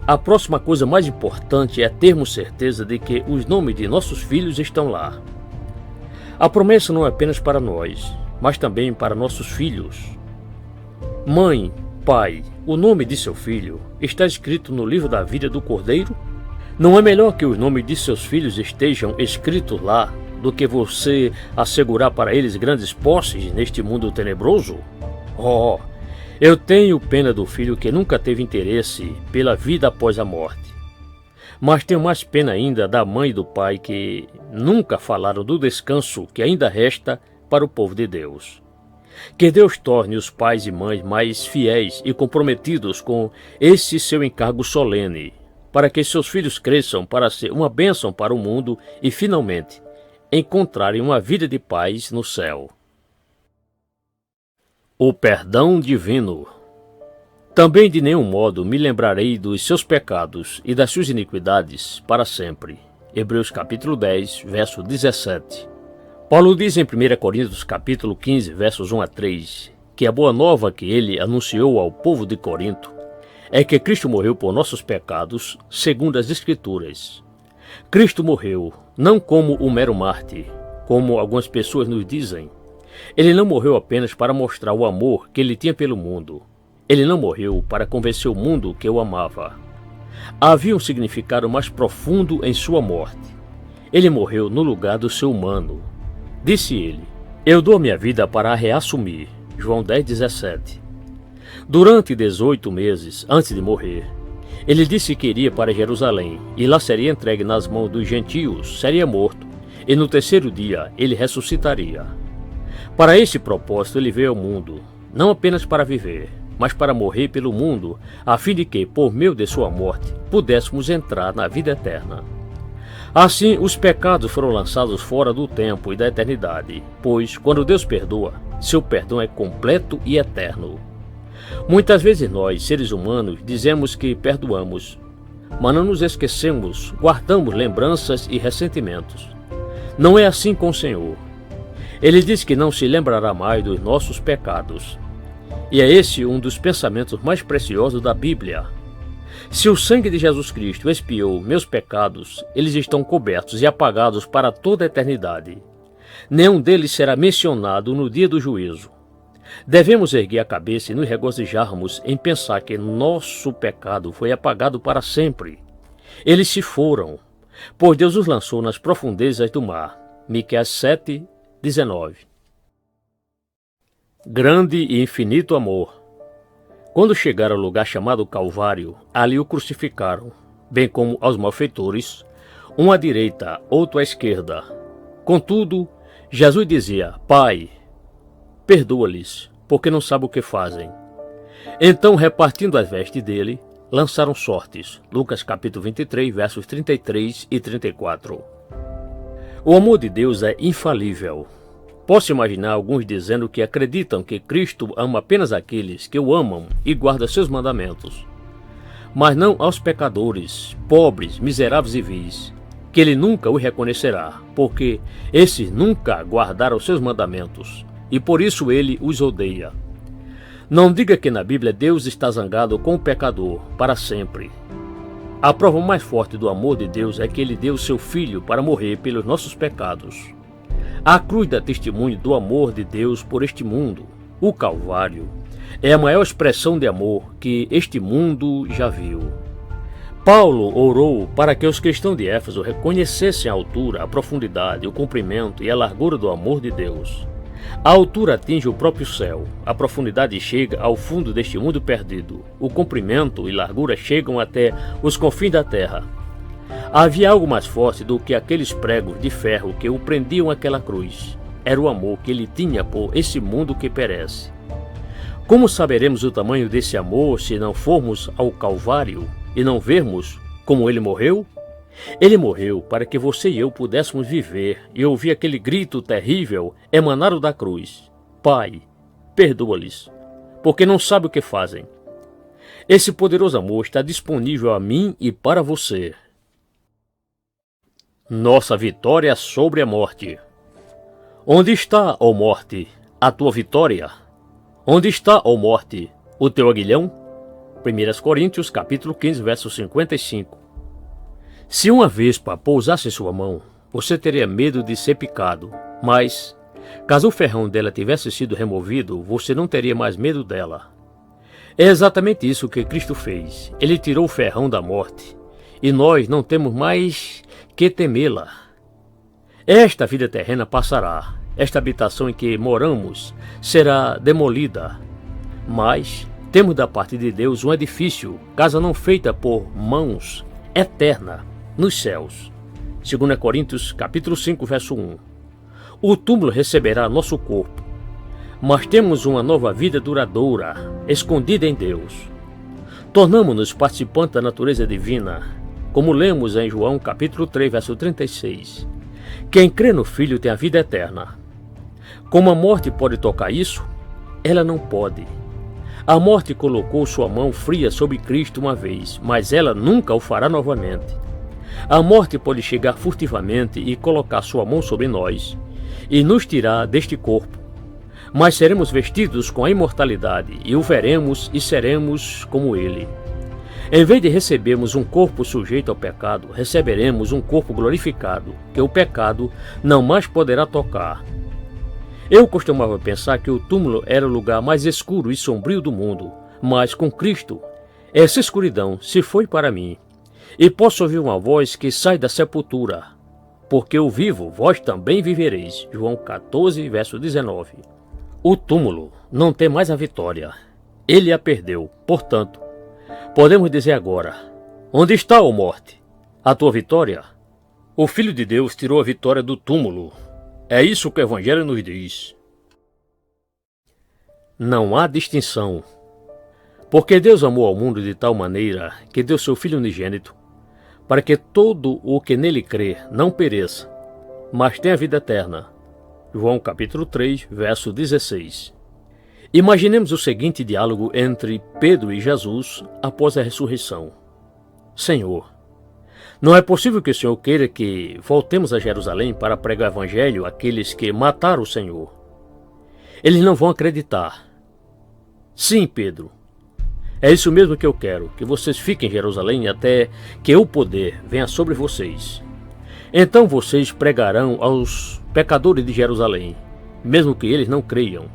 a próxima coisa mais importante é termos certeza de que os nomes de nossos filhos estão lá. A promessa não é apenas para nós, mas também para nossos filhos. Mãe, pai, o nome de seu filho está escrito no livro da vida do Cordeiro? Não é melhor que os nomes de seus filhos estejam escritos lá do que você assegurar para eles grandes posses neste mundo tenebroso? Oh, eu tenho pena do filho que nunca teve interesse pela vida após a morte. Mas tenho mais pena ainda da mãe e do pai que nunca falaram do descanso que ainda resta para o povo de Deus. Que Deus torne os pais e mães mais fiéis e comprometidos com esse seu encargo solene, para que seus filhos cresçam para ser uma bênção para o mundo e, finalmente, encontrarem uma vida de paz no céu. O perdão divino. Também de nenhum modo me lembrarei dos seus pecados e das suas iniquidades para sempre. Hebreus capítulo 10, verso 17. Paulo diz em 1 Coríntios capítulo 15, versos 1 a 3, que a boa nova que ele anunciou ao povo de Corinto é que Cristo morreu por nossos pecados, segundo as Escrituras. Cristo morreu, não como um mero mártir, como algumas pessoas nos dizem. Ele não morreu apenas para mostrar o amor que ele tinha pelo mundo. Ele não morreu para convencer o mundo que o amava. Havia um significado mais profundo em sua morte. Ele morreu no lugar do ser humano. Disse ele, eu dou minha vida para a reassumir. João 10:17. Durante 18 meses antes de morrer, ele disse que iria para Jerusalém e lá seria entregue nas mãos dos gentios, seria morto e no terceiro dia ele ressuscitaria. Para esse propósito ele veio ao mundo, não apenas para viver, mas para morrer pelo mundo, a fim de que, por meio de sua morte, pudéssemos entrar na vida eterna. Assim, os pecados foram lançados fora do tempo e da eternidade, pois, quando Deus perdoa, seu perdão é completo e eterno. Muitas vezes nós, seres humanos, dizemos que perdoamos, mas não nos esquecemos, guardamos lembranças e ressentimentos. Não é assim com o Senhor. Ele diz que não se lembrará mais dos nossos pecados. E é esse um dos pensamentos mais preciosos da Bíblia. Se o sangue de Jesus Cristo expiou meus pecados, eles estão cobertos e apagados para toda a eternidade. Nenhum deles será mencionado no dia do juízo. Devemos erguer a cabeça e nos regozijarmos em pensar que nosso pecado foi apagado para sempre Eles se foram, pois Deus os lançou nas profundezas do mar. Miqueias 7:19. Grande e infinito amor. Quando chegaram ao lugar chamado Calvário, ali o crucificaram, bem como aos malfeitores, um à direita, outro à esquerda. Contudo, Jesus dizia: Pai, perdoa-lhes, porque não sabem o que fazem. Então, repartindo as vestes dele, lançaram sortes. Lucas capítulo 23, versos 33 e 34. O amor de Deus é infalível. Posso imaginar alguns dizendo que acreditam que Cristo ama apenas aqueles que o amam e guardam seus mandamentos, mas não aos pecadores, pobres, miseráveis e vis, que ele nunca os reconhecerá, porque esses nunca guardaram seus mandamentos, e por isso ele os odeia. Não diga que na Bíblia Deus está zangado com o pecador para sempre. A prova mais forte do amor de Deus é que ele deu seu Filho para morrer pelos nossos pecados. A cruz dá testemunho do amor de Deus por este mundo. O Calvário é a maior expressão de amor que este mundo já viu. Paulo orou para que os cristãos de Éfeso reconhecessem a altura, a profundidade, o comprimento e a largura do amor de Deus. A altura atinge o próprio céu, a profundidade chega ao fundo deste mundo perdido, o comprimento e largura chegam até os confins da terra. Havia algo mais forte do que aqueles pregos de ferro que o prendiam àquela cruz. Era o amor que ele tinha por esse mundo que perece. Como saberemos o tamanho desse amor se não formos ao Calvário e não vermos como ele morreu? Ele morreu para que você e eu pudéssemos viver e ouvir aquele grito terrível emanado da cruz: Pai, perdoa-lhes, porque não sabem o que fazem. Esse poderoso amor está disponível a mim e para você. Nossa vitória sobre a morte. Onde está, ó morte, a tua vitória? Onde está, ó morte, o teu aguilhão? 1 Coríntios capítulo 15, verso 55. Se uma vespa pousasse em sua mão, você teria medo de ser picado, mas, caso o ferrão dela tivesse sido removido, você não teria mais medo dela. É exatamente isso que Cristo fez. Ele tirou o ferrão da morte, e nós não temos mais que temê-la. Esta vida terrena passará, esta habitação em que moramos será demolida, mas temos da parte de Deus um edifício, casa não feita por mãos, eterna, nos céus. 2 Coríntios capítulo 5, verso 1. O túmulo receberá nosso corpo, mas temos uma nova vida duradoura, escondida em Deus. Tornamo-nos participantes da natureza divina, como lemos em João capítulo 3, verso 36. Quem crê no Filho tem a vida eterna. Como a morte pode tocar isso? Ela não pode. A morte colocou sua mão fria sobre Cristo uma vez, mas ela nunca o fará novamente. A morte pode chegar furtivamente e colocar sua mão sobre nós e nos tirar deste corpo, mas seremos vestidos com a imortalidade e o veremos e seremos como ele. Em vez de recebermos um corpo sujeito ao pecado, receberemos um corpo glorificado, que o pecado não mais poderá tocar. Eu costumava pensar que o túmulo era o lugar mais escuro e sombrio do mundo, mas com Cristo, essa escuridão se foi para mim, e posso ouvir uma voz que sai da sepultura: porque eu vivo, vós também vivereis. João 14, verso 19. O túmulo não tem mais a vitória. Ele a perdeu. Portanto, podemos dizer agora: onde está, ó morte, a tua vitória? O Filho de Deus tirou a vitória do túmulo. É isso que o Evangelho nos diz. Não há distinção. Porque Deus amou ao mundo de tal maneira que deu seu Filho unigênito, para que todo o que nele crê não pereça, mas tenha vida eterna. João capítulo 3, verso 16. Imaginemos o seguinte diálogo entre Pedro e Jesus após a ressurreição: Senhor, não é possível que o Senhor queira que voltemos a Jerusalém para pregar o Evangelho àqueles que mataram o Senhor. Eles não vão acreditar. Sim, Pedro. É isso mesmo que eu quero, que vocês fiquem em Jerusalém até que o poder venha sobre vocês. Então vocês pregarão aos pecadores de Jerusalém, mesmo que eles não creiam.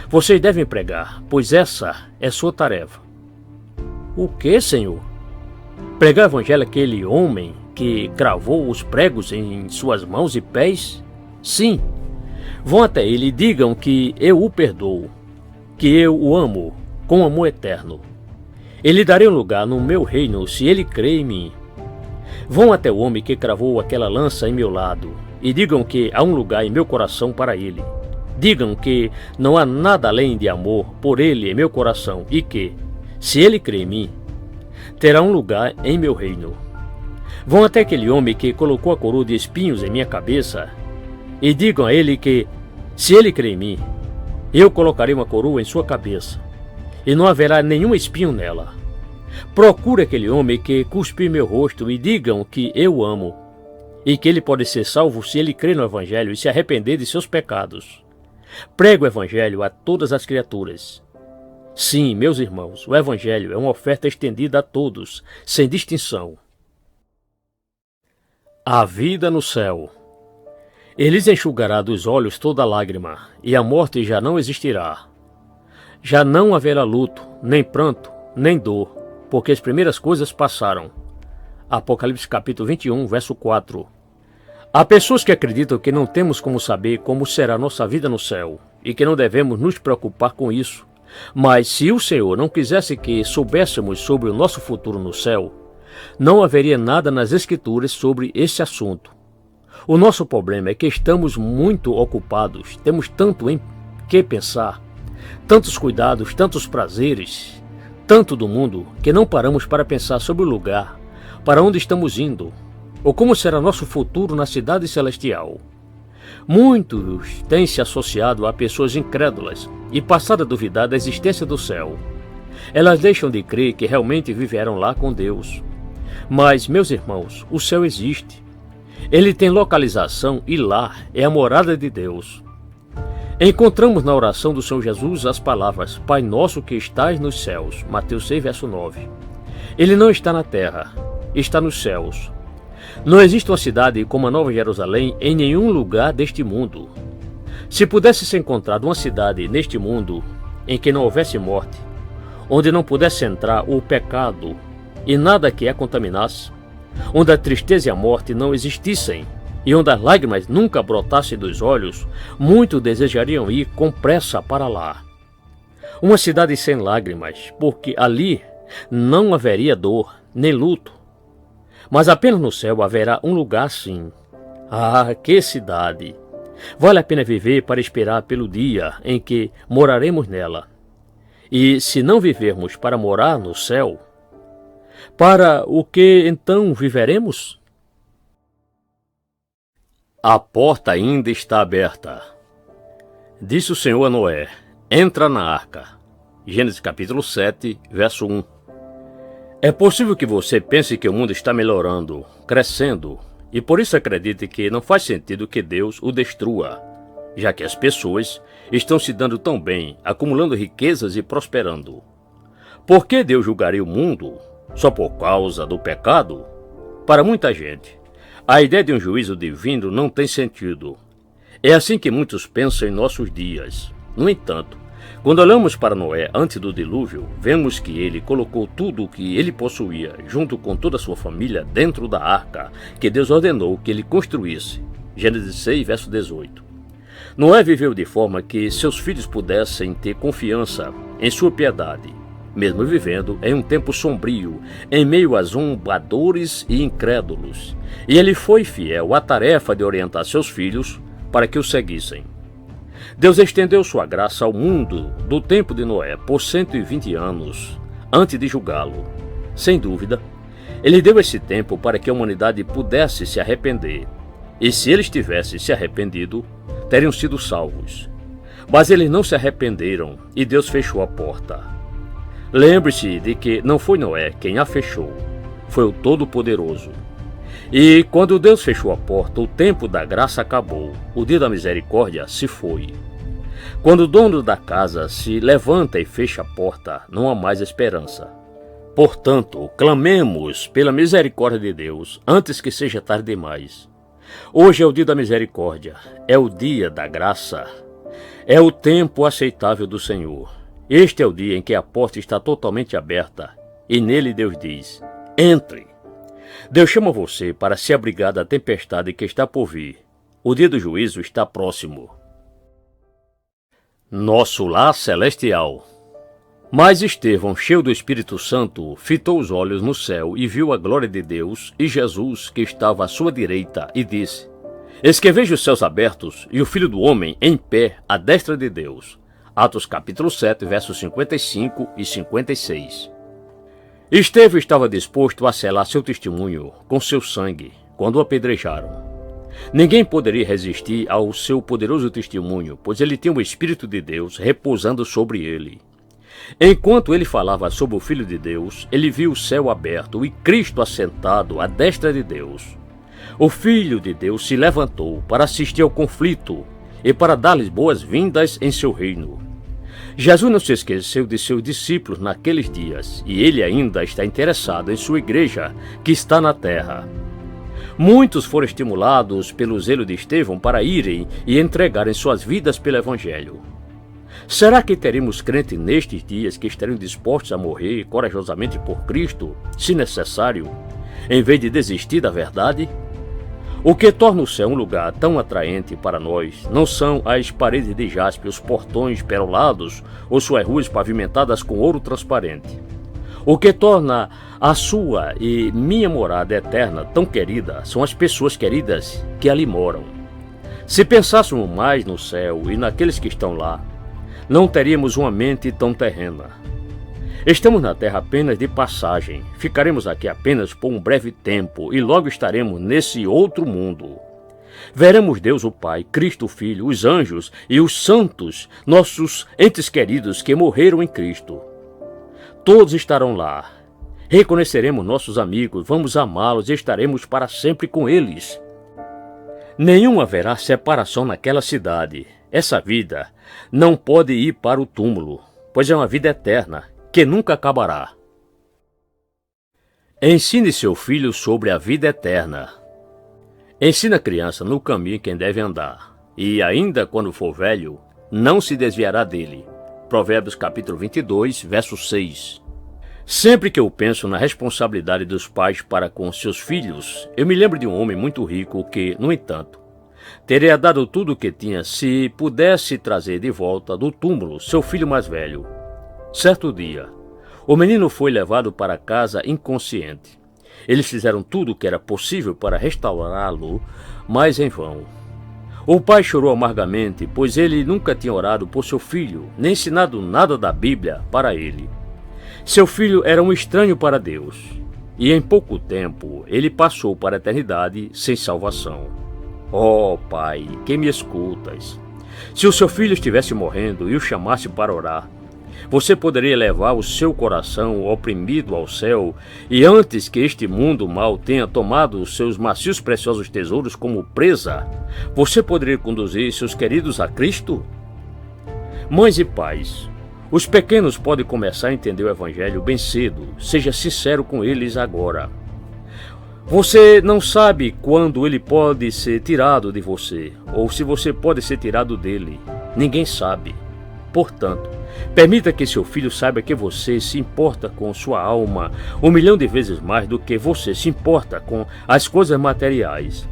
Vocês devem pregar, pois essa é sua tarefa. O que, Senhor? Pregar o evangelho àquele homem que cravou os pregos em suas mãos e pés? Sim. Vão até ele e digam que eu o perdoo, que eu o amo com amor eterno. Ele darei um lugar no meu reino se ele crê em mim. Vão até o homem que cravou aquela lança em meu lado e digam que há um lugar em meu coração para ele. Digam que não há nada além de amor por ele em meu coração e que, se ele crê em mim, terá um lugar em meu reino. Vão até aquele homem que colocou a coroa de espinhos em minha cabeça e digam a ele que, se ele crê em mim, eu colocarei uma coroa em sua cabeça e não haverá nenhum espinho nela. Procure aquele homem que cuspiu meu rosto e digam que eu o amo e que ele pode ser salvo se ele crer no evangelho e se arrepender de seus pecados. Prego o evangelho a todas as criaturas. Sim, meus irmãos, o evangelho é uma oferta estendida a todos, sem distinção. A vida no céu. Ele lhes enxugará dos olhos toda lágrima, e a morte já não existirá. Já não haverá luto, nem pranto, nem dor, porque as primeiras coisas passaram. Apocalipse capítulo 21, verso 4. Há pessoas que acreditam que não temos como saber como será nossa vida no céu e que não devemos nos preocupar com isso. Mas se o Senhor não quisesse que soubéssemos sobre o nosso futuro no céu, não haveria nada nas Escrituras sobre esse assunto. O nosso problema é que estamos muito ocupados, temos tanto em que pensar, tantos cuidados, tantos prazeres, tanto do mundo, que não paramos para pensar sobre o lugar, para onde estamos indo, ou como será nosso futuro na cidade celestial. Muitos têm se associado a pessoas incrédulas e passado a duvidar da existência do céu. Elas deixam de crer que realmente viverão lá com Deus. Mas, meus irmãos, o céu existe. Ele tem localização e lá é a morada de Deus. Encontramos na oração do Senhor Jesus as palavras Pai nosso que estás nos céus, Mateus 6, verso 9. Ele não está na terra, está nos céus. Não existe uma cidade como a Nova Jerusalém em nenhum lugar deste mundo. Se pudesse ser encontrada uma cidade neste mundo em que não houvesse morte, onde não pudesse entrar o pecado e nada que a contaminasse, onde a tristeza e a morte não existissem e onde as lágrimas nunca brotassem dos olhos, muitos desejariam ir com pressa para lá. Uma cidade sem lágrimas, porque ali não haveria dor nem luto. Mas apenas no céu haverá um lugar assim. Ah, que cidade! Vale a pena viver para esperar pelo dia em que moraremos nela. E se não vivermos para morar no céu, para o que então viveremos? A porta ainda está aberta. Disse o Senhor a Noé: entra na arca. Gênesis capítulo 7, verso 1. É possível que você pense que o mundo está melhorando, crescendo, e por isso acredite que não faz sentido que Deus o destrua, já que as pessoas estão se dando tão bem, acumulando riquezas e prosperando. Por que Deus julgaria o mundo só por causa do pecado? Para muita gente, a ideia de um juízo divino não tem sentido. É assim que muitos pensam em nossos dias. No entanto, quando olhamos para Noé antes do dilúvio, vemos que ele colocou tudo o que ele possuía, junto com toda a sua família, dentro da arca que Deus ordenou que ele construísse. Gênesis 6, verso 18. Noé viveu de forma que seus filhos pudessem ter confiança em sua piedade, mesmo vivendo em um tempo sombrio, em meio a zombadores e incrédulos. E ele foi fiel à tarefa de orientar seus filhos para que o seguissem. Deus estendeu sua graça ao mundo do tempo de Noé por 120 anos, antes de julgá-lo. Sem dúvida, ele deu esse tempo para que a humanidade pudesse se arrepender. E se eles tivessem se arrependido, teriam sido salvos. Mas eles não se arrependeram e Deus fechou a porta. Lembre-se de que não foi Noé quem a fechou, foi o Todo-Poderoso. E quando Deus fechou a porta, o tempo da graça acabou, o dia da misericórdia se foi. Quando o dono da casa se levanta e fecha a porta, não há mais esperança. Portanto, clamemos pela misericórdia de Deus antes que seja tarde demais. Hoje é o dia da misericórdia, é o dia da graça, é o tempo aceitável do Senhor. Este é o dia em que a porta está totalmente aberta e nele Deus diz: Entre. Deus chama você para se abrigar da tempestade que está por vir. O dia do juízo está próximo. Nosso lar celestial. Mas Estevão, cheio do Espírito Santo, fitou os olhos no céu e viu a glória de Deus e Jesus que estava à sua direita e disse: Eis que vejo os céus abertos e o Filho do Homem em pé à destra de Deus. Atos capítulo 7, versos 55 e 56. Estevão estava disposto a selar seu testemunho com seu sangue quando o apedrejaram. Ninguém poderia resistir ao seu poderoso testemunho, pois ele tinha o Espírito de Deus repousando sobre ele. Enquanto ele falava sobre o Filho de Deus, ele viu o céu aberto e Cristo assentado à destra de Deus. O Filho de Deus se levantou para assistir ao conflito e para dar-lhes boas-vindas em seu reino. Jesus não se esqueceu de seus discípulos naqueles dias, e ele ainda está interessado em sua igreja, que está na terra. Muitos foram estimulados pelo zelo de Estevão para irem e entregarem suas vidas pelo Evangelho. Será que teremos crentes nestes dias que estarão dispostos a morrer corajosamente por Cristo, se necessário, em vez de desistir da verdade? O que torna o céu um lugar tão atraente para nós não são as paredes de jaspe, os portões perolados ou suas ruas pavimentadas com ouro transparente. O que torna a sua e minha morada eterna tão querida são as pessoas queridas que ali moram. Se pensássemos mais no céu e naqueles que estão lá, não teríamos uma mente tão terrena. Estamos na terra apenas de passagem, ficaremos aqui apenas por um breve tempo e logo estaremos nesse outro mundo. Veremos Deus o Pai, Cristo o Filho, os anjos e os santos, nossos entes queridos que morreram em Cristo. Todos estarão lá. Reconheceremos nossos amigos, vamos amá-los e estaremos para sempre com eles. Nenhuma haverá separação naquela cidade. Essa vida não pode ir para o túmulo, pois é uma vida eterna, que nunca acabará. Ensine seu filho sobre a vida eterna. Ensina a criança no caminho que deve andar, e ainda quando for velho, não se desviará dele. Provérbios capítulo 22, verso 6. Sempre que eu penso na responsabilidade dos pais para com seus filhos, eu me lembro de um homem muito rico que, no entanto, teria dado tudo o que tinha se pudesse trazer de volta do túmulo seu filho mais velho. Certo dia, o menino foi levado para casa inconsciente. Eles fizeram tudo o que era possível para restaurá-lo, mas em vão. O pai chorou amargamente, pois ele nunca tinha orado por seu filho, nem ensinado nada da Bíblia para ele. Seu filho era um estranho para Deus, e em pouco tempo ele passou para a eternidade sem salvação. Oh, Pai, que me escutas! Se o seu filho estivesse morrendo e o chamasse para orar, você poderia levar o seu coração oprimido ao céu e antes que este mundo mal tenha tomado os seus macios preciosos tesouros como presa, você poderia conduzir seus queridos a Cristo? Mães e pais, os pequenos podem começar a entender o Evangelho bem cedo. Seja sincero com eles agora. Você não sabe quando ele pode ser tirado de você, ou se você pode ser tirado dele. Ninguém sabe. Portanto, permita que seu filho saiba que você se importa com sua alma 1.000.000 de vezes mais do que você se importa com as coisas materiais.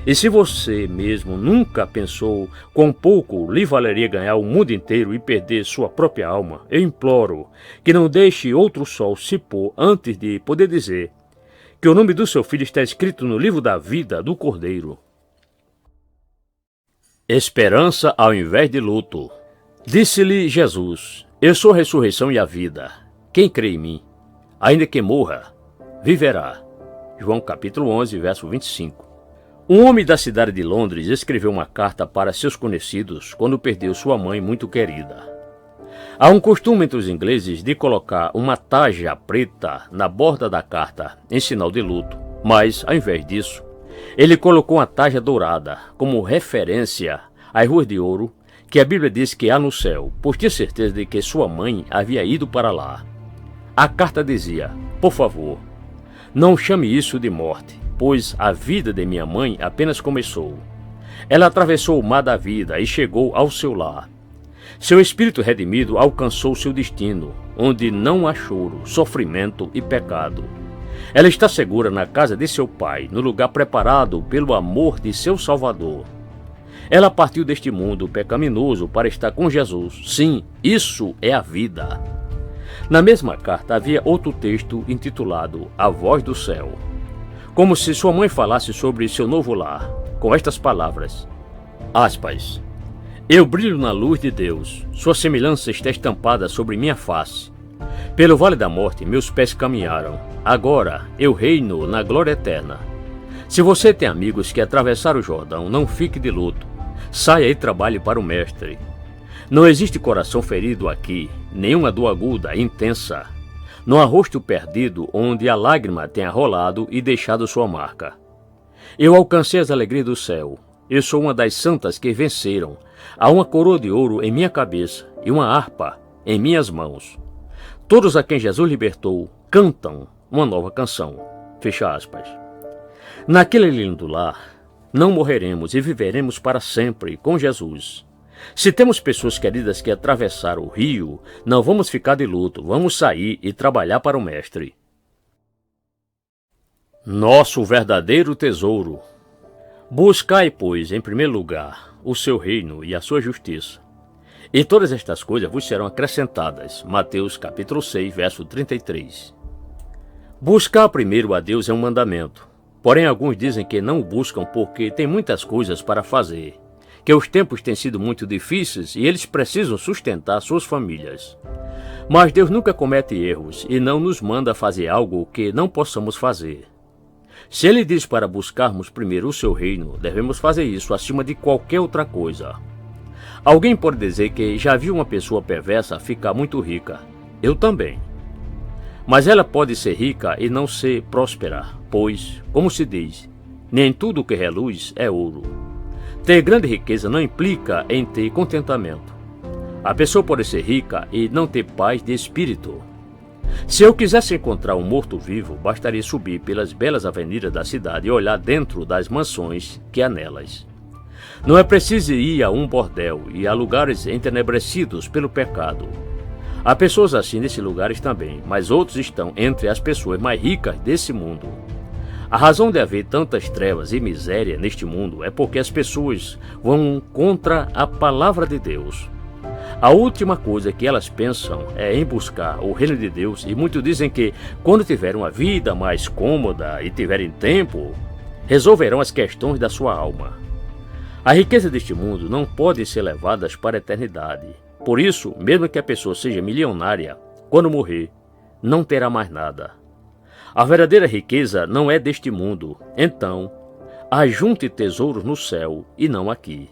E se você mesmo nunca pensou quão pouco lhe valeria ganhar o mundo inteiro e perder sua própria alma, eu imploro que não deixe outro sol se pôr antes de poder dizer que o nome do seu filho está escrito no livro da vida do Cordeiro. Esperança ao invés de luto. Disse-lhe Jesus: Eu sou a ressurreição e a vida. Quem crê em mim, ainda que morra, viverá. João capítulo 11, verso 25. Um homem da cidade de Londres escreveu uma carta para seus conhecidos quando perdeu sua mãe muito querida. Há um costume entre os ingleses de colocar uma taja preta na borda da carta, em sinal de luto, mas, ao invés disso, ele colocou uma taja dourada como referência às ruas de ouro que a Bíblia diz que há no céu, pois tinha certeza de que sua mãe havia ido para lá. A carta dizia: Por favor, não chame isso de morte, pois a vida de minha mãe apenas começou. Ela atravessou o mar da vida e chegou ao seu lar. Seu espírito redimido alcançou seu destino, onde não há choro, sofrimento e pecado. Ela está segura na casa de seu pai, no lugar preparado pelo amor de seu Salvador. Ela partiu deste mundo pecaminoso para estar com Jesus. Sim, isso é a vida. Na mesma carta havia outro texto intitulado A Voz do Céu. Como se sua mãe falasse sobre seu novo lar, com estas palavras, aspas, eu brilho na luz de Deus, sua semelhança está estampada sobre minha face. Pelo vale da morte meus pés caminharam, agora eu reino na glória eterna. Se você tem amigos que atravessaram o Jordão, não fique de luto, saia e trabalhe para o Mestre. Não existe coração ferido aqui, nenhuma dor aguda, intensa. Não há rosto perdido onde a lágrima tenha rolado e deixado sua marca. Eu alcancei as alegrias do céu. Eu sou uma das santas que venceram. Há uma coroa de ouro em minha cabeça e uma harpa em minhas mãos. Todos a quem Jesus libertou cantam uma nova canção. Fecha aspas. Naquele lindo lar, não morreremos e viveremos para sempre com Jesus. Se temos pessoas queridas que atravessaram o rio, não vamos ficar de luto, vamos sair e trabalhar para o Mestre. Nosso verdadeiro tesouro. Buscai, pois, em primeiro lugar, o seu reino e a sua justiça. E todas estas coisas vos serão acrescentadas. Mateus capítulo 6, verso 33. Buscar primeiro a Deus é um mandamento. Porém, alguns dizem que não o buscam porque tem muitas coisas para fazer, que os tempos têm sido muito difíceis e eles precisam sustentar suas famílias. Mas Deus nunca comete erros e não nos manda fazer algo que não possamos fazer. Se Ele diz para buscarmos primeiro o seu reino, devemos fazer isso acima de qualquer outra coisa. Alguém pode dizer que já viu uma pessoa perversa ficar muito rica. Eu também. Mas ela pode ser rica e não ser próspera, pois, como se diz, nem tudo que reluz é ouro. Ter grande riqueza não implica em ter contentamento. A pessoa pode ser rica e não ter paz de espírito. Se eu quisesse encontrar um morto-vivo, bastaria subir pelas belas avenidas da cidade e olhar dentro das mansões que há nelas. Não é preciso ir a um bordel e a lugares entenebrecidos pelo pecado. Há pessoas assim nesses lugares também, mas outros estão entre as pessoas mais ricas desse mundo. A razão de haver tantas trevas e miséria neste mundo é porque as pessoas vão contra a palavra de Deus. A última coisa que elas pensam é em buscar o reino de Deus, e muitos dizem que quando tiverem uma vida mais cômoda e tiverem tempo, resolverão as questões da sua alma. A riqueza deste mundo não pode ser levada para a eternidade. Por isso, mesmo que a pessoa seja milionária, quando morrer, não terá mais nada. A verdadeira riqueza não é deste mundo, então, ajunte tesouros no céu e não aqui.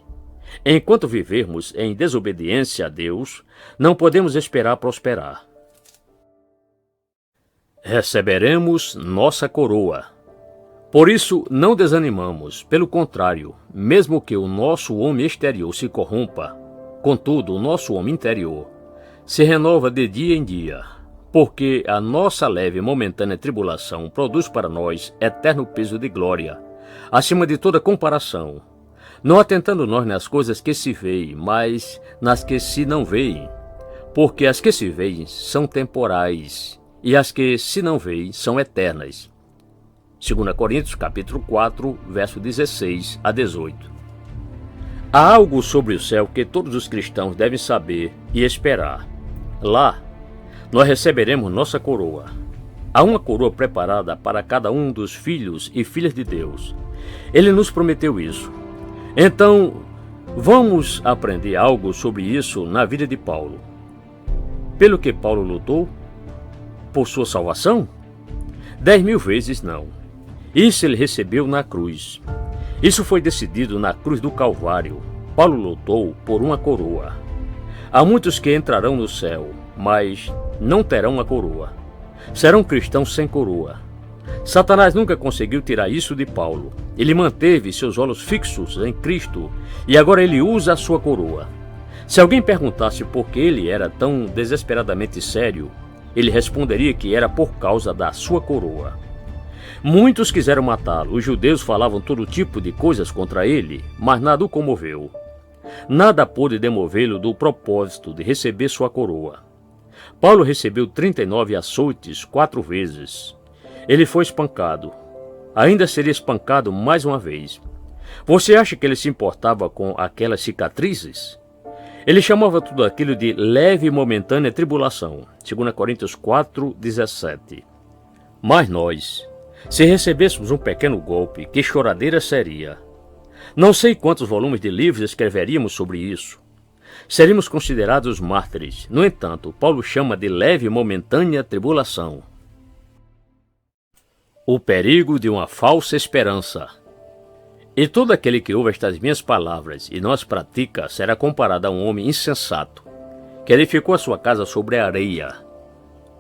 Enquanto vivermos em desobediência a Deus, não podemos esperar prosperar. Receberemos nossa coroa. Por isso, não desanimamos, pelo contrário, mesmo que o nosso homem exterior se corrompa, contudo, o nosso homem interior se renova de dia em dia, porque a nossa leve e momentânea tribulação produz para nós eterno peso de glória, acima de toda comparação, não atentando nós nas coisas que se veem, mas nas que se não veem, porque as que se veem são temporais, e as que se não veem são eternas. 2 Coríntios capítulo 4, verso 16 a 18. Há algo sobre o céu que todos os cristãos devem saber e esperar. Lá, nós receberemos nossa coroa. Há uma coroa preparada para cada um dos filhos e filhas de Deus. Ele nos prometeu isso. Então, vamos aprender algo sobre isso na vida de Paulo. Pelo que Paulo lutou? Por sua salvação? 10.000 vezes não. Isso ele recebeu na cruz. Isso foi decidido na cruz do Calvário. Paulo lutou por uma coroa. Há muitos que entrarão no céu, mas não terão a coroa. Serão cristãos sem coroa. Satanás nunca conseguiu tirar isso de Paulo. Ele manteve seus olhos fixos em Cristo e agora ele usa a sua coroa. Se alguém perguntasse por que ele era tão desesperadamente sério, ele responderia que era por causa da sua coroa. Muitos quiseram matá-lo. Os judeus falavam todo tipo de coisas contra ele, mas nada o comoveu. Nada pôde demovê-lo do propósito de receber sua coroa. Paulo recebeu 39 açoites 4 vezes. Ele foi espancado. Ainda seria espancado mais uma vez. Você acha que ele se importava com aquelas cicatrizes? Ele chamava tudo aquilo de leve e momentânea tribulação. 2 Coríntios 4:17. Mas nós, se recebêssemos um pequeno golpe, que choradeira seria? Não sei quantos volumes de livros escreveríamos sobre isso. Seríamos considerados mártires. No entanto, Paulo chama de leve e momentânea tribulação. O perigo de uma falsa esperança. E todo aquele que ouve estas minhas palavras e não as pratica será comparado a um homem insensato, que edificou a sua casa sobre a areia.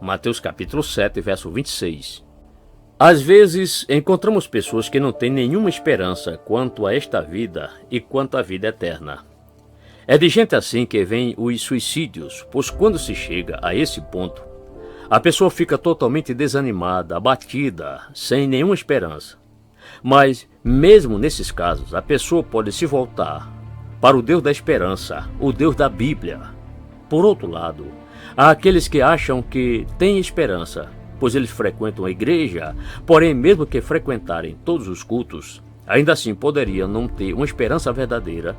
Mateus capítulo 7, verso 26. Às vezes, encontramos pessoas que não têm nenhuma esperança quanto a esta vida e quanto à vida eterna. É de gente assim que vêm os suicídios, pois quando se chega a esse ponto, a pessoa fica totalmente desanimada, abatida, sem nenhuma esperança. Mas, mesmo nesses casos, a pessoa pode se voltar para o Deus da esperança, o Deus da Bíblia. Por outro lado, há aqueles que acham que têm esperança, pois eles frequentam a igreja, porém, mesmo que frequentarem todos os cultos, ainda assim poderiam não ter uma esperança verdadeira,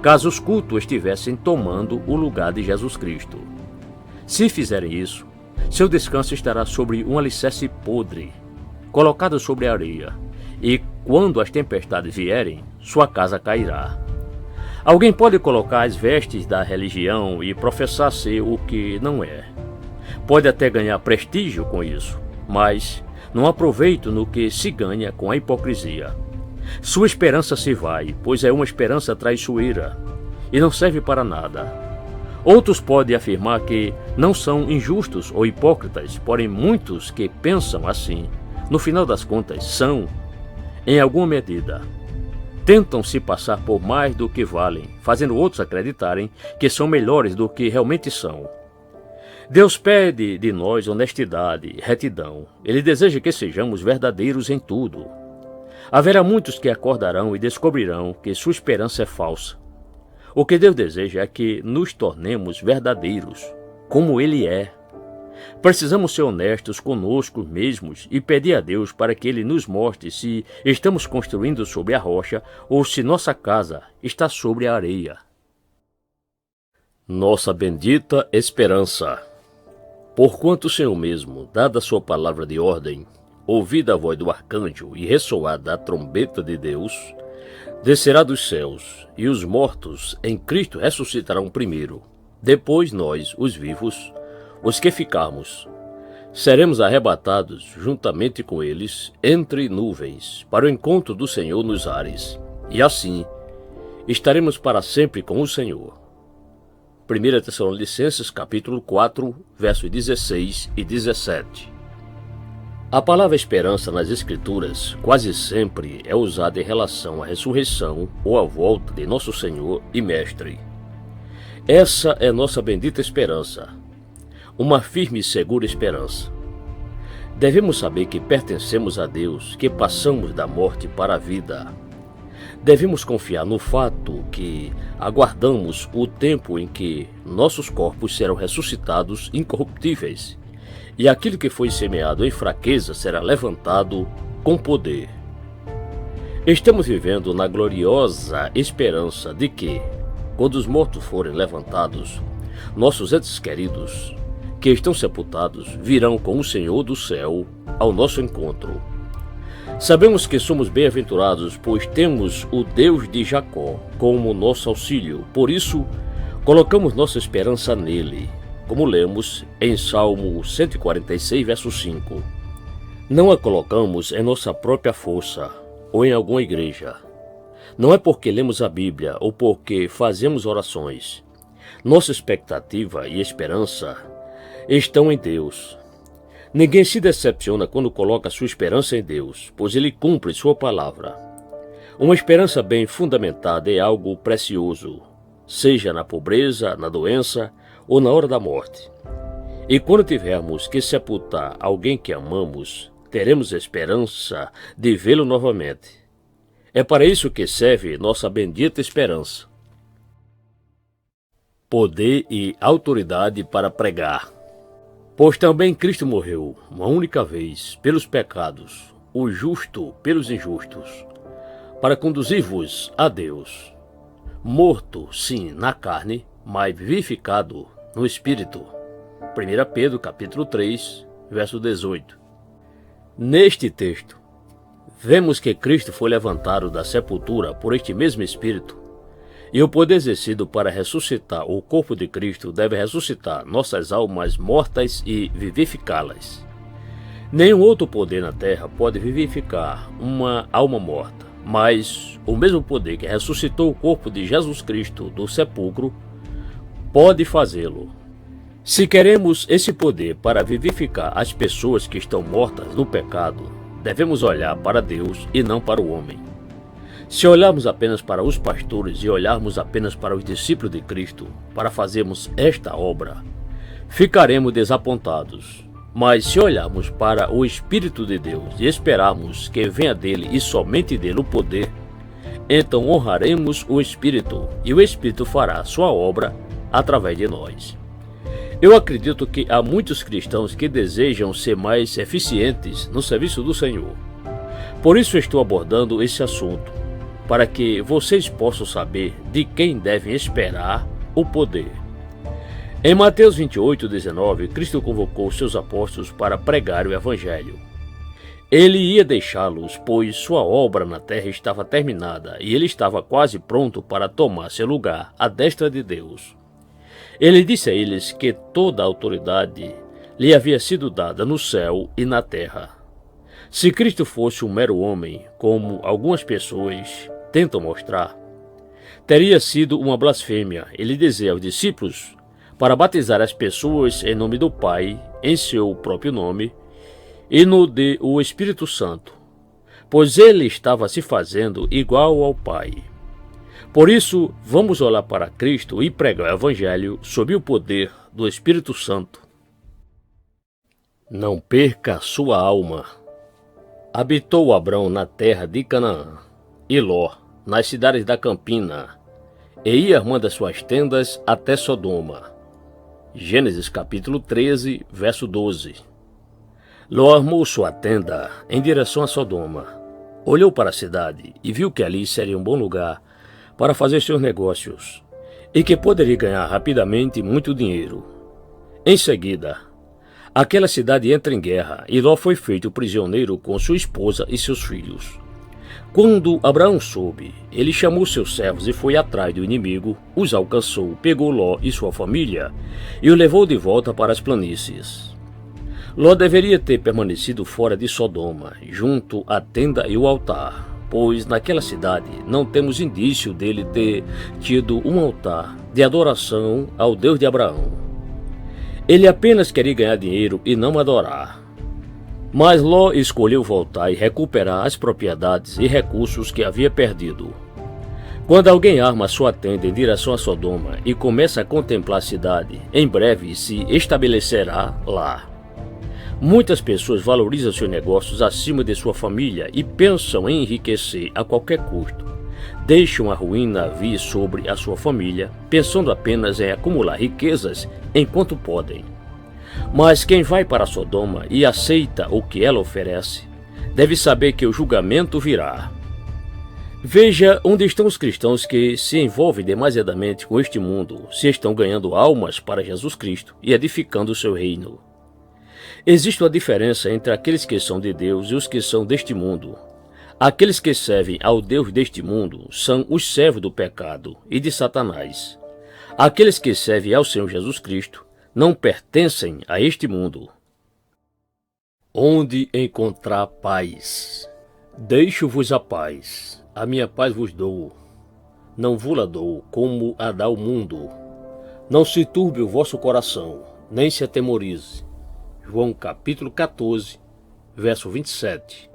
caso os cultos estivessem tomando o lugar de Jesus Cristo. Se fizerem isso, seu descanso estará sobre um alicerce podre, colocado sobre a areia, e quando as tempestades vierem, sua casa cairá. Alguém pode colocar as vestes da religião e professar ser o que não é. Pode até ganhar prestígio com isso, mas não há proveito no que se ganha com a hipocrisia. Sua esperança se vai, pois é uma esperança traiçoeira, e não serve para nada. Outros podem afirmar que não são injustos ou hipócritas, porém muitos que pensam assim, no final das contas, são, em alguma medida. Tentam se passar por mais do que valem, fazendo outros acreditarem que são melhores do que realmente são. Deus pede de nós honestidade, retidão. Ele deseja que sejamos verdadeiros em tudo. Haverá muitos que acordarão e descobrirão que sua esperança é falsa. O que Deus deseja é que nos tornemos verdadeiros, como Ele é. Precisamos ser honestos conosco mesmos e pedir a Deus para que Ele nos mostre se estamos construindo sobre a rocha ou se nossa casa está sobre a areia. Nossa bendita esperança. Porquanto o Senhor mesmo, dada a sua palavra de ordem, ouvida a voz do arcanjo e ressoada a trombeta de Deus, descerá dos céus, e os mortos em Cristo ressuscitarão primeiro. Depois nós, os vivos, os que ficarmos, seremos arrebatados juntamente com eles entre nuvens, para o encontro do Senhor nos ares, e assim estaremos para sempre com o Senhor. 1 Tessalonicenses capítulo 4, versos 16 e 17. A palavra esperança nas Escrituras quase sempre é usada em relação à ressurreição ou à volta de nosso Senhor e Mestre. Essa é nossa bendita esperança, uma firme e segura esperança. Devemos saber que pertencemos a Deus, que passamos da morte para a vida. Devemos confiar no fato que aguardamos o tempo em que nossos corpos serão ressuscitados incorruptíveis, e aquilo que foi semeado em fraqueza será levantado com poder. Estamos vivendo na gloriosa esperança de que, quando os mortos forem levantados, nossos entes queridos, que estão sepultados, virão com o Senhor do céu ao nosso encontro. Sabemos que somos bem-aventurados, pois temos o Deus de Jacó como nosso auxílio. Por isso, colocamos nossa esperança nele, como lemos em Salmo 146, verso 5. Não a colocamos em nossa própria força ou em alguma igreja. Não é porque lemos a Bíblia ou porque fazemos orações. Nossa expectativa e esperança estão em Deus. Ninguém se decepciona quando coloca sua esperança em Deus, pois Ele cumpre sua palavra. Uma esperança bem fundamentada é algo precioso, seja na pobreza, na doença ou na hora da morte. E quando tivermos que sepultar alguém que amamos, teremos esperança de vê-lo novamente. É para isso que serve nossa bendita esperança. Poder e autoridade para pregar. Pois também Cristo morreu, uma única vez, pelos pecados, o justo pelos injustos, para conduzir-vos a Deus. Morto, sim, na carne, mas vivificado no Espírito. 1 Pedro, capítulo 3, verso 18. Neste texto, vemos que Cristo foi levantado da sepultura por este mesmo Espírito, e o poder exercido para ressuscitar o corpo de Cristo deve ressuscitar nossas almas mortas e vivificá-las. Nenhum outro poder na terra pode vivificar uma alma morta, mas o mesmo poder que ressuscitou o corpo de Jesus Cristo do sepulcro pode fazê-lo. Se queremos esse poder para vivificar as pessoas que estão mortas no pecado, devemos olhar para Deus e não para o homem. Se olharmos apenas para os pastores e olharmos apenas para os discípulos de Cristo para fazermos esta obra, ficaremos desapontados. Mas se olharmos para o Espírito de Deus e esperarmos que venha dele e somente dele o poder, então honraremos o Espírito e o Espírito fará sua obra através de nós. Eu acredito que há muitos cristãos que desejam ser mais eficientes no serviço do Senhor. Por isso estou abordando esse assunto, para que vocês possam saber de quem devem esperar o poder. Em Mateus 28:19, Cristo convocou seus apóstolos para pregar o Evangelho. Ele ia deixá-los, pois sua obra na terra estava terminada e ele estava quase pronto para tomar seu lugar à destra de Deus. Ele disse a eles que toda a autoridade lhe havia sido dada no céu e na terra. Se Cristo fosse um mero homem, como algumas pessoas tentam mostrar, teria sido uma blasfêmia ele dizer aos discípulos para batizar as pessoas em nome do Pai, em seu próprio nome, e no de o Espírito Santo, pois ele estava se fazendo igual ao Pai. Por isso, vamos olhar para Cristo e pregar o Evangelho sob o poder do Espírito Santo. Não perca sua alma. Habitou Abrão na terra de Canaã, e Ló nas cidades da campina, e ia armando as suas tendas até Sodoma. Gênesis capítulo 13, verso 12. Ló armou sua tenda em direção a Sodoma. Olhou para a cidade e viu que ali seria um bom lugar para fazer seus negócios, e que poderia ganhar rapidamente muito dinheiro. Em seguida, aquela cidade entra em guerra e Ló foi feito prisioneiro com sua esposa e seus filhos. Quando Abraão soube, ele chamou seus servos e foi atrás do inimigo, os alcançou, pegou Ló e sua família e o levou de volta para as planícies. Ló deveria ter permanecido fora de Sodoma, junto à tenda e o altar, pois naquela cidade não temos indício dele ter tido um altar de adoração ao Deus de Abraão. Ele apenas queria ganhar dinheiro e não adorar. Mas Ló escolheu voltar e recuperar as propriedades e recursos que havia perdido. Quando alguém arma sua tenda em direção a Sodoma e começa a contemplar a cidade, em breve se estabelecerá lá. Muitas pessoas valorizam seus negócios acima de sua família e pensam em enriquecer a qualquer custo. Deixam a ruína vir sobre a sua família, pensando apenas em acumular riquezas enquanto podem. Mas quem vai para Sodoma e aceita o que ela oferece, deve saber que o julgamento virá. Veja onde estão os cristãos que se envolvem demasiadamente com este mundo, se estão ganhando almas para Jesus Cristo e edificando o seu reino. Existe uma diferença entre aqueles que são de Deus e os que são deste mundo. Aqueles que servem ao Deus deste mundo são os servos do pecado e de Satanás. Aqueles que servem ao Senhor Jesus Cristo não pertencem a este mundo. Onde encontrar paz? Deixo-vos a paz, a minha paz vos dou. Não vos-la dou como a dá o mundo. Não se turbe o vosso coração, nem se atemorize. João capítulo 14, verso 27.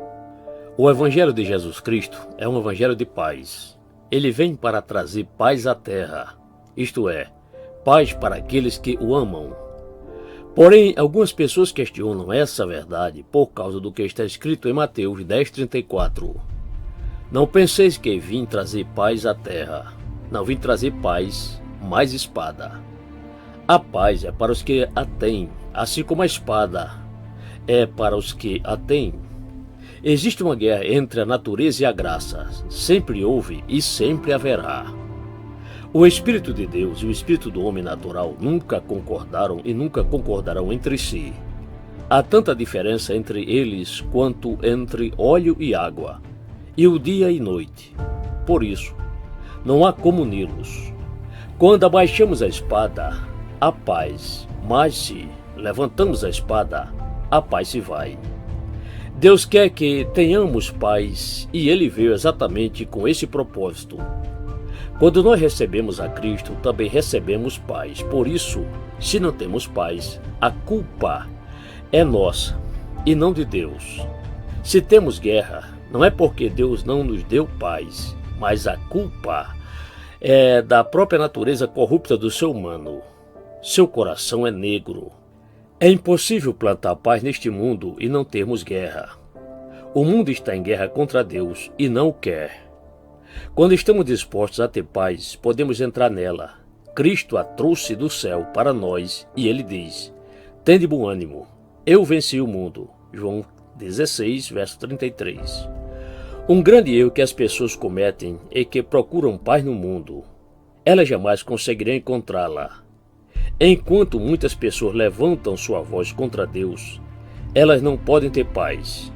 O Evangelho de Jesus Cristo é um Evangelho de paz. Ele vem para trazer paz à terra, isto é, paz para aqueles que o amam. Porém, algumas pessoas questionam essa verdade por causa do que está escrito em Mateus 10:34. Não penseis que vim trazer paz à terra. Não vim trazer paz, mas espada. A paz é para os que a têm, assim como a espada é para os que a têm. Existe uma guerra entre a natureza e a graça. Sempre houve e sempre haverá. O Espírito de Deus e o Espírito do homem natural nunca concordaram e nunca concordarão entre si. Há tanta diferença entre eles quanto entre óleo e água, e o dia e noite. Por isso, não há como uni-los. Quando abaixamos a espada, a paz, mas se levantamos a espada, a paz se vai. Deus quer que tenhamos paz e Ele veio exatamente com esse propósito. Quando nós recebemos a Cristo, também recebemos paz. Por isso, se não temos paz, a culpa é nossa e não de Deus. Se temos guerra, não é porque Deus não nos deu paz, mas a culpa é da própria natureza corrupta do ser humano. Seu coração é negro. É impossível plantar paz neste mundo e não termos guerra. O mundo está em guerra contra Deus e não o quer. Quando estamos dispostos a ter paz, podemos entrar nela. Cristo a trouxe do céu para nós e Ele diz: tende bom ânimo, eu venci o mundo. João 16, verso 33. Um grande erro que as pessoas cometem é que procuram paz no mundo. Elas jamais conseguirão encontrá-la. Enquanto muitas pessoas levantam sua voz contra Deus, elas não podem ter paz.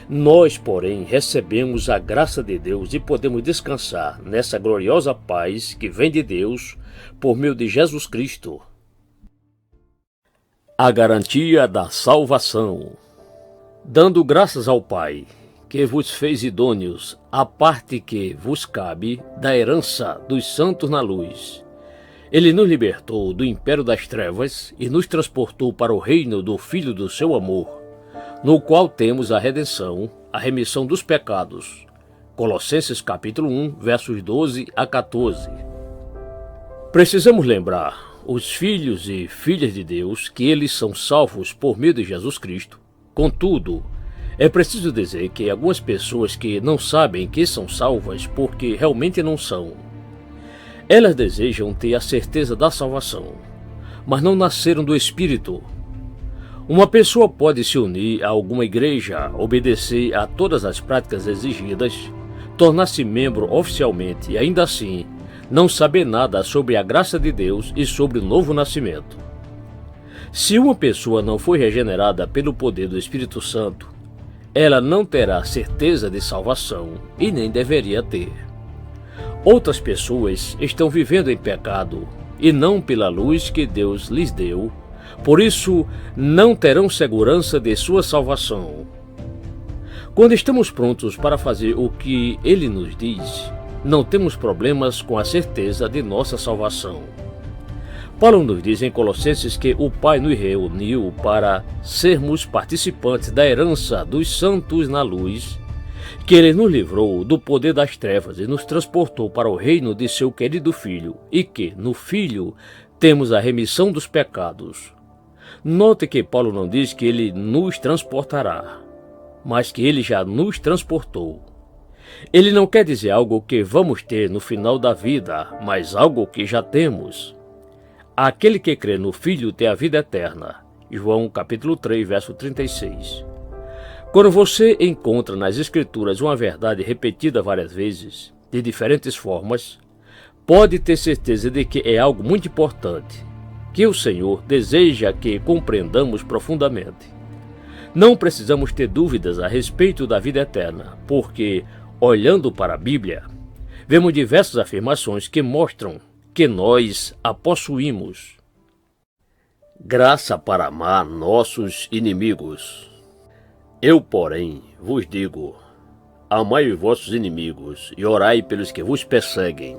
Nós, porém, recebemos a graça de Deus e podemos descansar nessa gloriosa paz que vem de Deus por meio de Jesus Cristo. A garantia da salvação. Dando graças ao Pai, que vos fez idôneos à parte que vos cabe da herança dos santos na luz. Ele nos libertou do império das trevas e nos transportou para o reino do Filho do seu amor, no qual temos a redenção, a remissão dos pecados. Colossenses capítulo 1, versos 12 a 14. Precisamos lembrar os filhos e filhas de Deus que eles são salvos por meio de Jesus Cristo. Contudo, é preciso dizer que algumas pessoas que não sabem que são salvas porque realmente não são. Elas desejam ter a certeza da salvação, mas não nasceram do Espírito. Uma pessoa pode se unir a alguma igreja, obedecer a todas as práticas exigidas, tornar-se membro oficialmente e ainda assim não saber nada sobre a graça de Deus e sobre o novo nascimento. Se uma pessoa não foi regenerada pelo poder do Espírito Santo, ela não terá certeza de salvação e nem deveria ter. Outras pessoas estão vivendo em pecado e não pela luz que Deus lhes deu, por isso não terão segurança de sua salvação. Quando estamos prontos para fazer o que Ele nos diz, não temos problemas com a certeza de nossa salvação. Paulo nos diz em Colossenses que o Pai nos reuniu para sermos participantes da herança dos santos na luz, que Ele nos livrou do poder das trevas e nos transportou para o reino de seu querido Filho, e que, no Filho, temos a remissão dos pecados. Note que Paulo não diz que Ele nos transportará, mas que Ele já nos transportou. Ele não quer dizer algo que vamos ter no final da vida, mas algo que já temos. Aquele que crê no Filho tem a vida eterna. João capítulo 3, verso 36. Quando você encontra nas Escrituras uma verdade repetida várias vezes, de diferentes formas, pode ter certeza de que é algo muito importante, que o Senhor deseja que compreendamos profundamente. Não precisamos ter dúvidas a respeito da vida eterna, porque, olhando para a Bíblia, vemos diversas afirmações que mostram que nós a possuímos. Graça para amar nossos inimigos. Eu, porém, vos digo, amai os vossos inimigos e orai pelos que vos perseguem.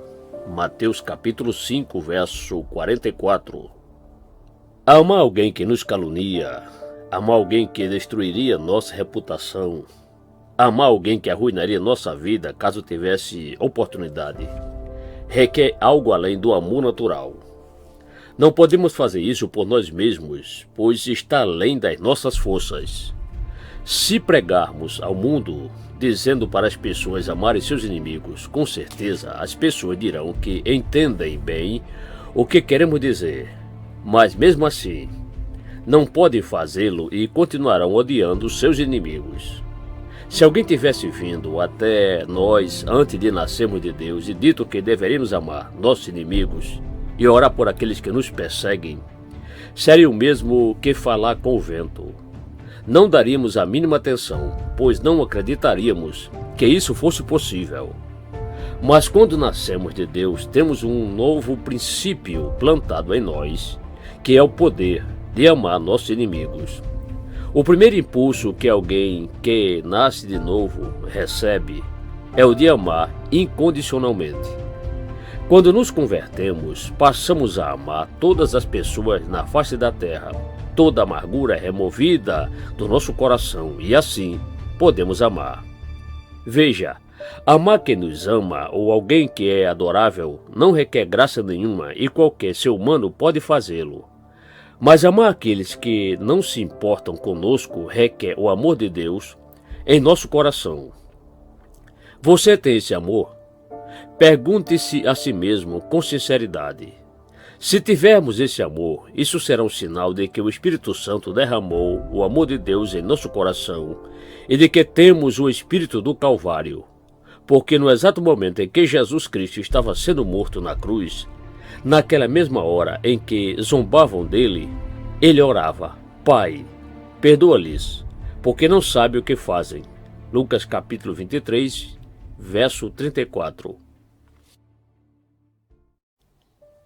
Mateus capítulo 5, verso 44. Amar alguém que nos calunia, amar alguém que destruiria nossa reputação, amar alguém que arruinaria nossa vida caso tivesse oportunidade, requer algo além do amor natural. Não podemos fazer isso por nós mesmos, pois está além das nossas forças. Se pregarmos ao mundo, dizendo para as pessoas amarem seus inimigos, com certeza as pessoas dirão que entendem bem o que queremos dizer, Mas mesmo assim, não podem fazê-lo e continuarão odiando os seus inimigos. Se alguém tivesse vindo até nós antes de nascermos de Deus e dito que deveríamos amar nossos inimigos e orar por aqueles que nos perseguem, seria o mesmo que falar com o vento. Não daríamos a mínima atenção, pois não acreditaríamos que isso fosse possível. Mas quando nascemos de Deus, temos um novo princípio plantado em nós, que é o poder de amar nossos inimigos. O primeiro impulso que alguém que nasce de novo recebe é o de amar incondicionalmente. Quando nos convertemos, passamos a amar todas as pessoas na face da terra. Toda amargura é removida do nosso coração e assim podemos amar. Veja, amar quem nos ama ou alguém que é adorável não requer graça nenhuma e qualquer ser humano pode fazê-lo. Mas amar aqueles que não se importam conosco requer o amor de Deus em nosso coração. Você tem esse amor? Pergunte-se a si mesmo com sinceridade. Se tivermos esse amor, isso será um sinal de que o Espírito Santo derramou o amor de Deus em nosso coração e de que temos o Espírito do Calvário. Porque no exato momento em que Jesus Cristo estava sendo morto na cruz, naquela mesma hora em que zombavam dele, ele orava: Pai, perdoa-lhes, porque não sabem o que fazem. Lucas capítulo 23, verso 34.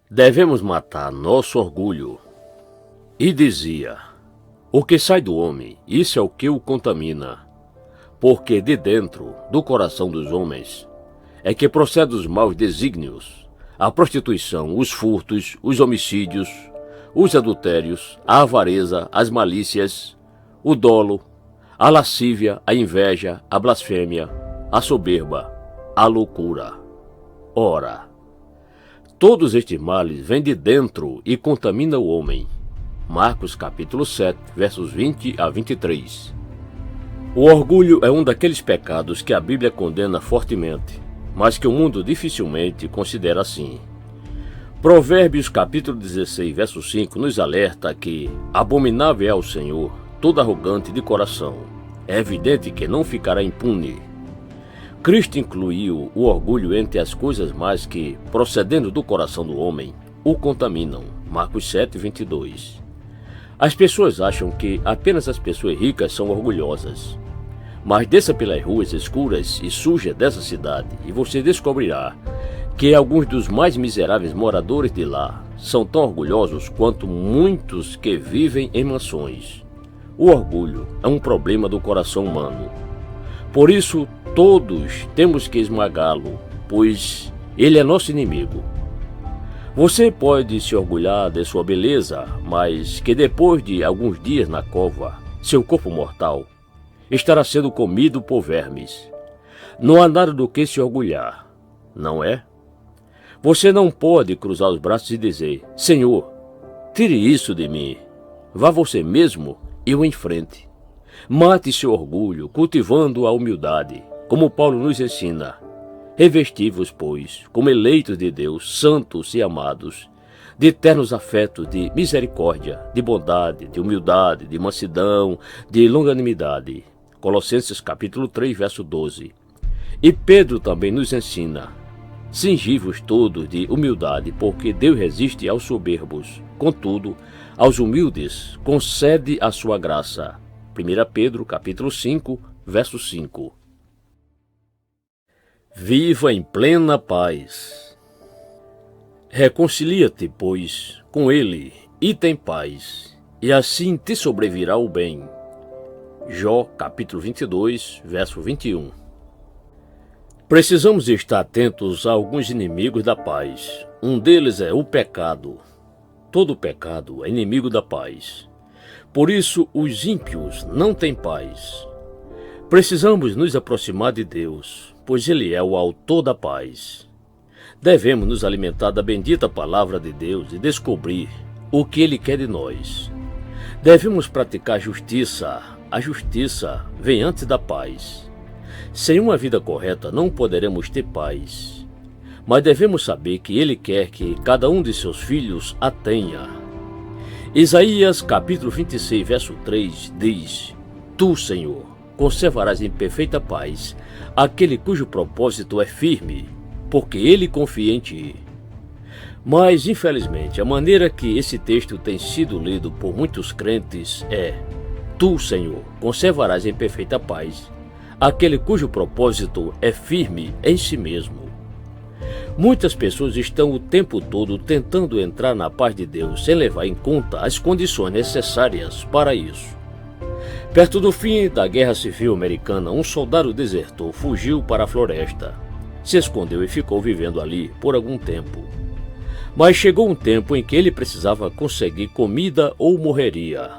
Devemos matar nosso orgulho. E dizia: o que sai do homem, isso é o que o contamina. Porque de dentro do coração dos homens é que procedem os maus desígnios, a prostituição, os furtos, os homicídios, os adultérios, a avareza, as malícias, o dolo, a lascívia, a inveja, a blasfêmia, a soberba, a loucura. Ora, todos estes males vêm de dentro e contaminam o homem. Marcos capítulo 7, versos 20 a 23. O orgulho é um daqueles pecados que a Bíblia condena fortemente, mas que o mundo dificilmente considera assim. Provérbios capítulo 16, verso 5 nos alerta que abominável é ao Senhor todo arrogante de coração. É evidente que não ficará impune. Cristo incluiu o orgulho entre as coisas mais que, procedendo do coração do homem, o contaminam. Marcos 7, 22. As pessoas acham que apenas as pessoas ricas são orgulhosas. Mas desça pelas ruas escuras e sujas dessa cidade e você descobrirá que alguns dos mais miseráveis moradores de lá são tão orgulhosos quanto muitos que vivem em mansões. O orgulho é um problema do coração humano. Por isso, todos temos que esmagá-lo, pois ele é nosso inimigo. Você pode se orgulhar de sua beleza, mas que depois de alguns dias na cova, seu corpo mortal estará sendo comido por vermes. Não há nada do que se orgulhar, não é? Você não pode cruzar os braços e dizer: Senhor, tire isso de mim. Vá você mesmo e o enfrente. Mate seu orgulho, cultivando a humildade, como Paulo nos ensina. Revesti-vos, pois, como eleitos de Deus, santos e amados, de eternos afetos de misericórdia, de bondade, de humildade, de mansidão, de longanimidade. Colossenses capítulo 3, verso 12. E Pedro também nos ensina: cingi-vos todos de humildade, porque Deus resiste aos soberbos, contudo, aos humildes concede a sua graça. 1 Pedro capítulo 5, verso 5. Viva em plena paz. Reconcilia-te, pois, com ele e tem paz, e assim te sobrevirá o bem. Jó capítulo 22, verso 21. Precisamos estar atentos a alguns inimigos da paz. Um deles é o pecado. Todo pecado é inimigo da paz. Por isso, os ímpios não têm paz. Precisamos nos aproximar de Deus, pois Ele é o autor da paz. Devemos nos alimentar da bendita palavra de Deus e descobrir o que Ele quer de nós. Devemos praticar justiça. A justiça vem antes da paz. Sem uma vida correta não poderemos ter paz. Mas devemos saber que Ele quer que cada um de seus filhos a tenha. Isaías capítulo 26, verso 3 diz: Tu, Senhor, conservarás em perfeita paz aquele cujo propósito é firme, porque ele confia em ti. Mas, infelizmente, a maneira que esse texto tem sido lido por muitos crentes é: Tu, Senhor, conservarás em perfeita paz aquele cujo propósito é firme em si mesmo. Muitas pessoas estão o tempo todo tentando entrar na paz de Deus sem levar em conta as condições necessárias para isso. Perto do fim da Guerra Civil Americana, um soldado desertor fugiu para a floresta, se escondeu e ficou vivendo ali por algum tempo. Mas chegou um tempo em que ele precisava conseguir comida ou morreria.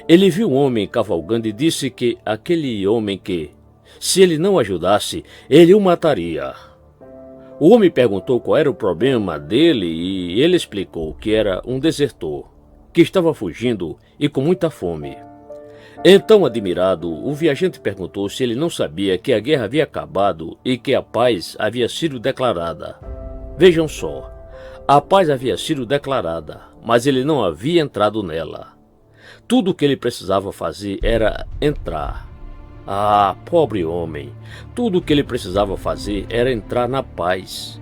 Ele viu um homem cavalgando e disse que aquele homem que, se ele não ajudasse, ele o mataria. O homem perguntou qual era o problema dele e ele explicou que era um desertor, que estava fugindo e com muita fome. Então, admirado, o viajante perguntou se ele não sabia que a guerra havia acabado e que a paz havia sido declarada. Vejam só, a paz havia sido declarada, mas ele não havia entrado nela. Tudo o que ele precisava fazer era entrar. Ah, pobre homem! Tudo o que ele precisava fazer era entrar na paz.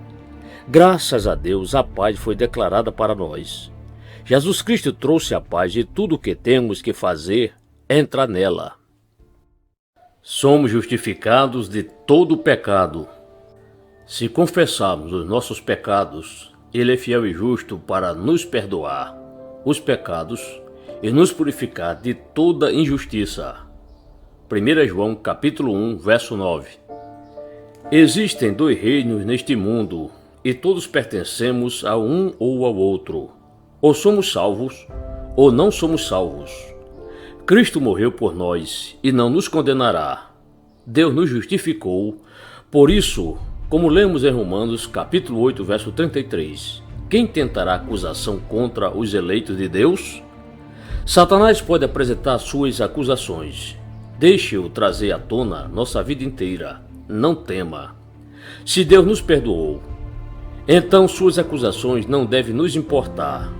Graças a Deus, a paz foi declarada para nós. Jesus Cristo trouxe a paz e tudo o que temos que fazer é entrar nela. Somos justificados de todo o pecado. Se confessarmos os nossos pecados, Ele é fiel e justo para nos perdoar os pecados e nos purificar de toda injustiça. 1 João capítulo 1, verso 9. Existem dois reinos neste mundo e todos pertencemos a um ou ao outro. Ou somos salvos ou não somos salvos. Cristo morreu por nós e não nos condenará. Deus nos justificou. Por isso, como lemos em Romanos capítulo 8, verso 33, quem tentará acusação contra os eleitos de Deus? Satanás pode apresentar suas acusações. Deixe-o trazer à tona nossa vida inteira. Não tema. Se Deus nos perdoou, então suas acusações não devem nos importar.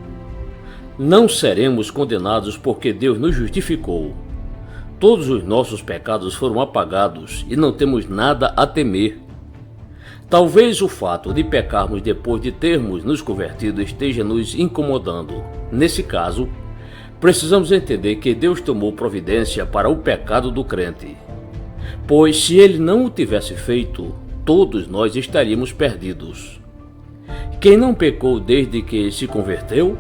Não seremos condenados porque Deus nos justificou. Todos os nossos pecados foram apagados e não temos nada a temer. Talvez o fato de pecarmos depois de termos nos convertido esteja nos incomodando. Nesse caso, precisamos entender que Deus tomou providência para o pecado do crente. Pois se Ele não o tivesse feito, todos nós estaríamos perdidos. Quem não pecou desde que se converteu?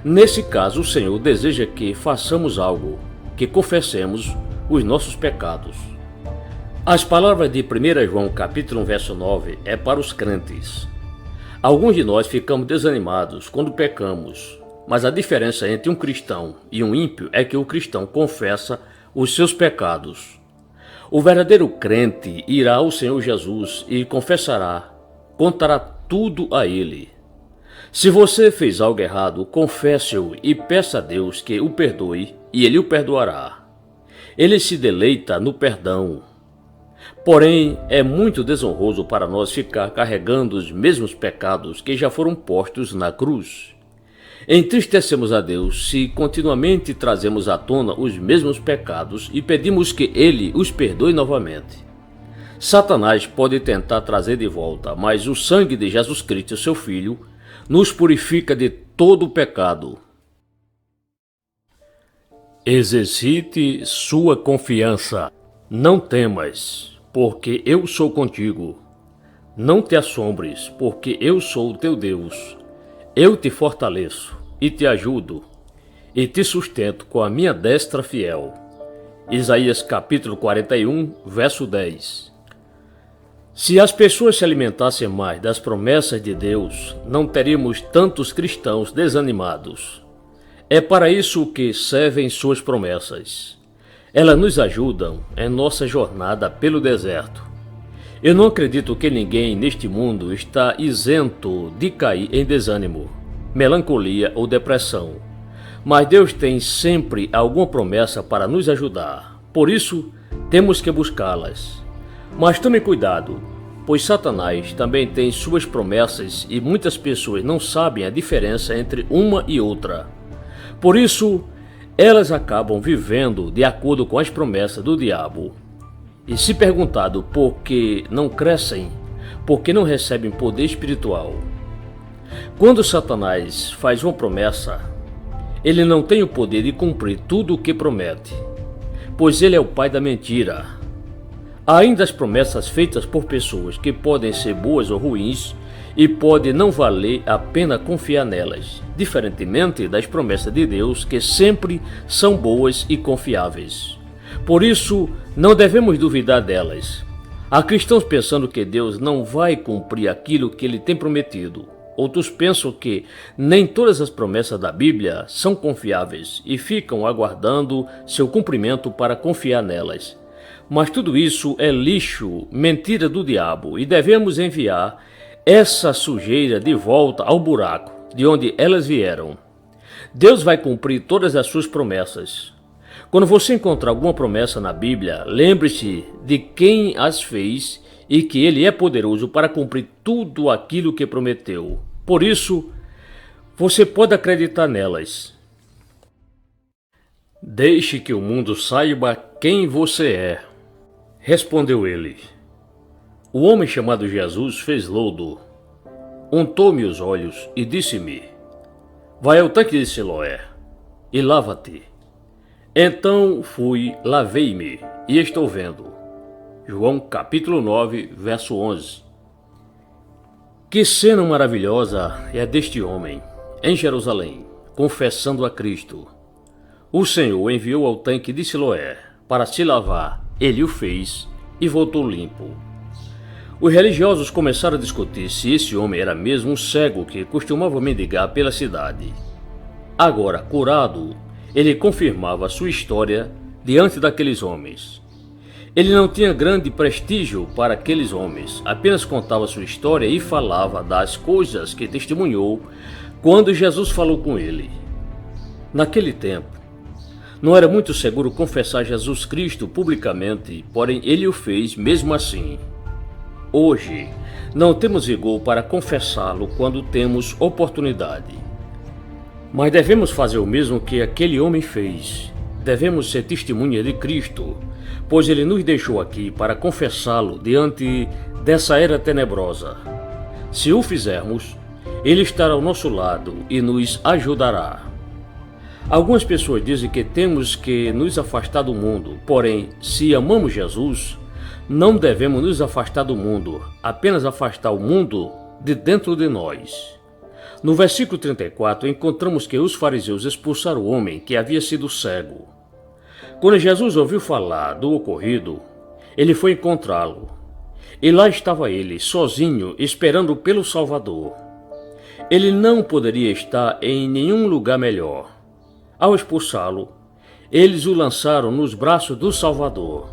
Nesse caso, o Senhor deseja que façamos algo, que confessemos os nossos pecados. As palavras de 1 João capítulo 1, verso 9 é para os crentes. Alguns de nós ficamos desanimados quando pecamos, mas a diferença entre um cristão e um ímpio é que o cristão confessa os seus pecados. O verdadeiro crente irá ao Senhor Jesus e confessará, contará tudo a Ele. Se você fez algo errado, confesse-o e peça a Deus que o perdoe e Ele o perdoará. Ele se deleita no perdão. Porém, é muito desonroso para nós ficar carregando os mesmos pecados que já foram postos na cruz. Entristecemos a Deus se continuamente trazemos à tona os mesmos pecados e pedimos que Ele os perdoe novamente. Satanás pode tentar trazer de volta, mas o sangue de Jesus Cristo, seu Filho, nos purifica de todo o pecado. Exercite sua confiança. Não temas, porque eu sou contigo. Não te assombres, porque eu sou o teu Deus. Eu te fortaleço e te ajudo e te sustento com a minha destra fiel. Isaías capítulo 41, verso 10. Se as pessoas se alimentassem mais das promessas de Deus, não teríamos tantos cristãos desanimados. É para isso que servem suas promessas. Elas nos ajudam em nossa jornada pelo deserto. Eu não acredito que ninguém neste mundo está isento de cair em desânimo, melancolia ou depressão. Mas Deus tem sempre alguma promessa para nos ajudar. Por isso, temos que buscá-las. Mas tome cuidado, pois Satanás também tem suas promessas e muitas pessoas não sabem a diferença entre uma e outra. Por isso, elas acabam vivendo de acordo com as promessas do diabo. E se perguntado por que não crescem, por que não recebem poder espiritual? Quando Satanás faz uma promessa, ele não tem o poder de cumprir tudo o que promete, pois ele é o pai da mentira. Há ainda as promessas feitas por pessoas que podem ser boas ou ruins e pode não valer a pena confiar nelas, diferentemente das promessas de Deus, que sempre são boas e confiáveis. Por isso, não devemos duvidar delas. Há cristãos pensando que Deus não vai cumprir aquilo que ele tem prometido. Outros pensam que nem todas as promessas da Bíblia são confiáveis e ficam aguardando seu cumprimento para confiar nelas. Mas tudo isso é lixo, mentira do diabo, e devemos enviar essa sujeira de volta ao buraco de onde elas vieram. Deus vai cumprir todas as suas promessas. Quando você encontrar alguma promessa na Bíblia, lembre-se de quem as fez e que ele é poderoso para cumprir tudo aquilo que prometeu. Por isso, você pode acreditar nelas. Deixe que o mundo saiba quem você é, respondeu ele. O homem chamado Jesus fez lodo, untou-me os olhos e disse-me: vai ao tanque de Siloé e lava-te. Então fui, lavei-me e estou vendo. João capítulo 9, verso 11. Que cena maravilhosa é a deste homem, em Jerusalém, confessando a Cristo. O Senhor o enviou ao tanque de Siloé para se lavar, ele o fez e voltou limpo. Os religiosos começaram a discutir se esse homem era mesmo um cego que costumava mendigar pela cidade. Agora, curado, ele confirmava sua história diante daqueles homens. Ele não tinha grande prestígio para aqueles homens, apenas contava sua história e falava das coisas que testemunhou quando Jesus falou com ele. Naquele tempo, não era muito seguro confessar Jesus Cristo publicamente, porém ele o fez mesmo assim. Hoje, não temos vigor para confessá-lo quando temos oportunidade. Mas devemos fazer o mesmo que aquele homem fez. Devemos ser testemunha de Cristo, pois ele nos deixou aqui para confessá-lo diante dessa era tenebrosa. Se o fizermos, ele estará ao nosso lado e nos ajudará. Algumas pessoas dizem que temos que nos afastar do mundo, porém, se amamos Jesus, não devemos nos afastar do mundo, apenas afastar o mundo de dentro de nós. No versículo 34, encontramos que os fariseus expulsaram o homem que havia sido cego. Quando Jesus ouviu falar do ocorrido, ele foi encontrá-lo. E lá estava ele, sozinho, esperando pelo Salvador. Ele não poderia estar em nenhum lugar melhor. Ao expulsá-lo, eles o lançaram nos braços do Salvador.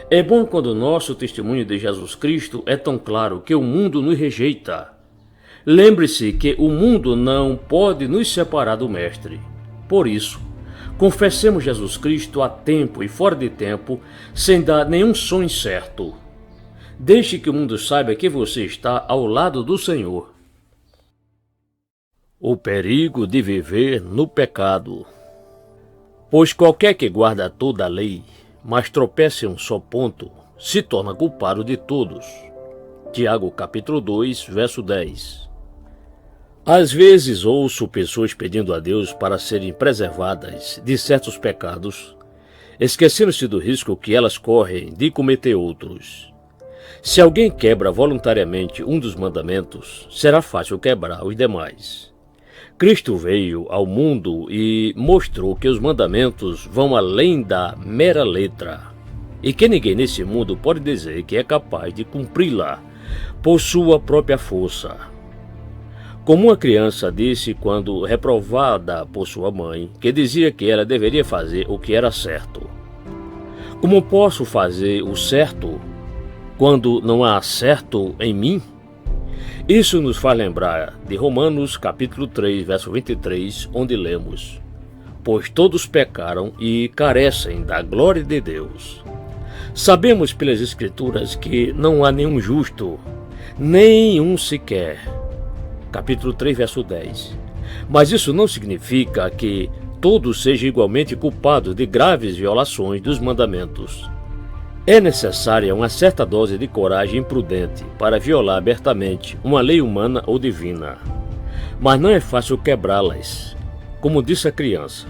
É bom quando o nosso testemunho de Jesus Cristo é tão claro que o mundo nos rejeita. Lembre-se que o mundo não pode nos separar do Mestre. Por isso, confessemos Jesus Cristo a tempo e fora de tempo, sem dar nenhum som incerto. Deixe que o mundo saiba que você está ao lado do Senhor. O perigo de viver no pecado. Pois qualquer que guarda toda a lei, mas tropece em um só ponto, se torna culpado de todos. Tiago capítulo 2, verso 10. Às vezes ouço pessoas pedindo a Deus para serem preservadas de certos pecados, esquecendo-se do risco que elas correm de cometer outros. Se alguém quebra voluntariamente um dos mandamentos, será fácil quebrar os demais. Cristo veio ao mundo e mostrou que os mandamentos vão além da mera letra, e que ninguém nesse mundo pode dizer que é capaz de cumpri-la por sua própria força. Como uma criança disse quando reprovada por sua mãe, que dizia que ela deveria fazer o que era certo. Como posso fazer o certo quando não há certo em mim? Isso nos faz lembrar de Romanos capítulo 3, verso 23, onde lemos: pois todos pecaram e carecem da glória de Deus. Sabemos pelas Escrituras que não há nenhum justo, nenhum sequer. Capítulo 3, verso 10. Mas isso não significa que todos sejam igualmente culpados de graves violações dos mandamentos. É necessária uma certa dose de coragem imprudente para violar abertamente uma lei humana ou divina. Mas não é fácil quebrá-las, como disse a criança.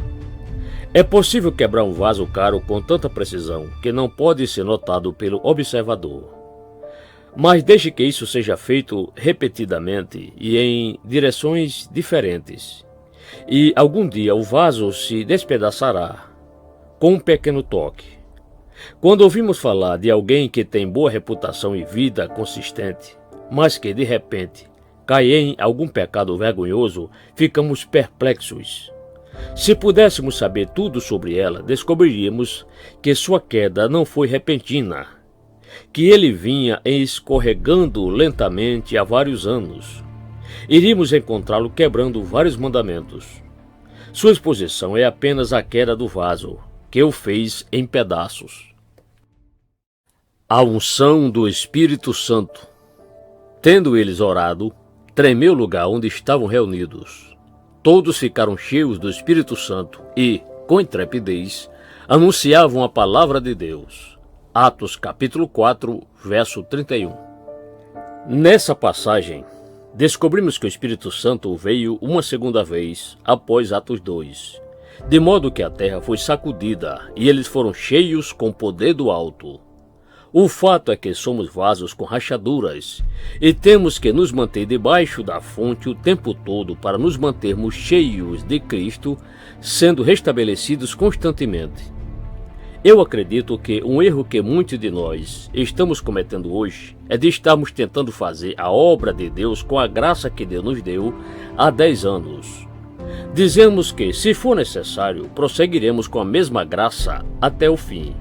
É possível quebrar um vaso caro com tanta precisão que não pode ser notado pelo observador. Mas desde que isso seja feito repetidamente e em direções diferentes, e algum dia o vaso se despedaçará com um pequeno toque. Quando ouvimos falar de alguém que tem boa reputação e vida consistente, mas que de repente cai em algum pecado vergonhoso, ficamos perplexos. Se pudéssemos saber tudo sobre ela, descobriríamos que sua queda não foi repentina, que ele vinha escorregando lentamente há vários anos. Iríamos encontrá-lo quebrando vários mandamentos. Sua exposição é apenas a queda do vaso, que o fez em pedaços. A unção do Espírito Santo. Tendo eles orado, tremeu o lugar onde estavam reunidos. Todos ficaram cheios do Espírito Santo e, com intrepidez, anunciavam a palavra de Deus. Atos capítulo 4, verso 31. Nessa passagem, descobrimos que o Espírito Santo veio uma segunda vez após Atos 2, de modo que a terra foi sacudida e eles foram cheios com o poder do alto. O fato é que somos vasos com rachaduras e temos que nos manter debaixo da fonte o tempo todo para nos mantermos cheios de Cristo, sendo restabelecidos constantemente. Eu acredito que um erro que muitos de nós estamos cometendo hoje é de estarmos tentando fazer a obra de Deus com a graça que Deus nos deu há 10 anos. Dizemos que, se for necessário, prosseguiremos com a mesma graça até o fim.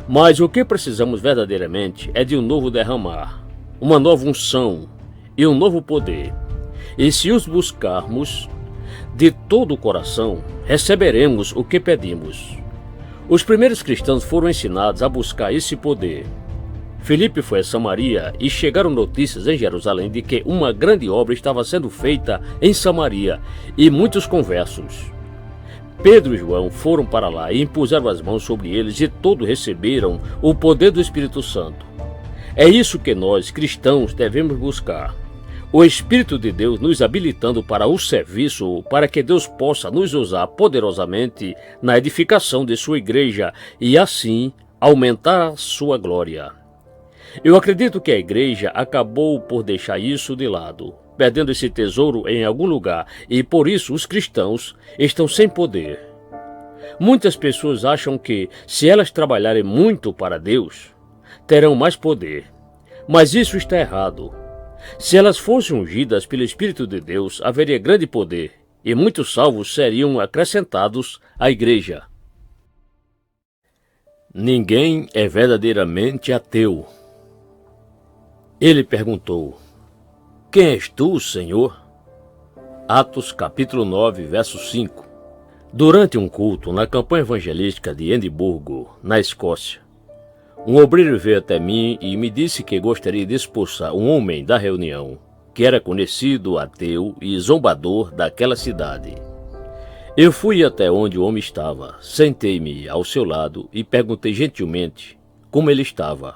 Mas o que precisamos verdadeiramente é de um novo derramar, uma nova unção e um novo poder. E se os buscarmos de todo o coração, receberemos o que pedimos. Os primeiros cristãos foram ensinados a buscar esse poder. Filipe foi a Samaria e chegaram notícias em Jerusalém de que uma grande obra estava sendo feita em Samaria e muitos conversos. Pedro e João foram para lá e impuseram as mãos sobre eles e todos receberam o poder do Espírito Santo. É isso que nós, cristãos, devemos buscar. O Espírito de Deus nos habilitando para o serviço, para que Deus possa nos usar poderosamente na edificação de sua igreja e assim aumentar a sua glória. Eu acredito que a igreja acabou por deixar isso de lado, perdendo esse tesouro em algum lugar, e por isso os cristãos estão sem poder. Muitas pessoas acham que, se elas trabalharem muito para Deus, terão mais poder. Mas isso está errado. Se elas fossem ungidas pelo Espírito de Deus, haveria grande poder, e muitos salvos seriam acrescentados à igreja. Ninguém é verdadeiramente ateu. Ele perguntou: quem és tu, Senhor? Atos capítulo 9, verso 5. Durante um culto na campanha evangelística de Edimburgo, na Escócia, um obreiro veio até mim e me disse que gostaria de expulsar um homem da reunião, que era conhecido ateu e zombador daquela cidade. Eu fui até onde o homem estava, sentei-me ao seu lado e perguntei gentilmente como ele estava.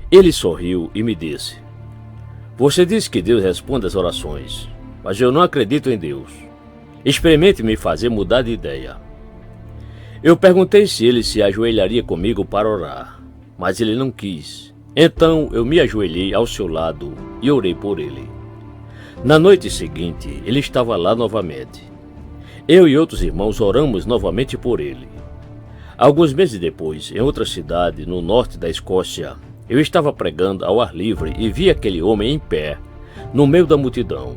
Ele sorriu e me disse: você diz que Deus responde às orações, mas eu não acredito em Deus. Experimente me fazer mudar de ideia. Eu perguntei se ele se ajoelharia comigo para orar, mas ele não quis. Então eu me ajoelhei ao seu lado e orei por ele. Na noite seguinte, ele estava lá novamente. Eu e outros irmãos oramos novamente por ele. Alguns meses depois, em outra cidade no norte da Escócia, eu estava pregando ao ar livre e vi aquele homem em pé, no meio da multidão.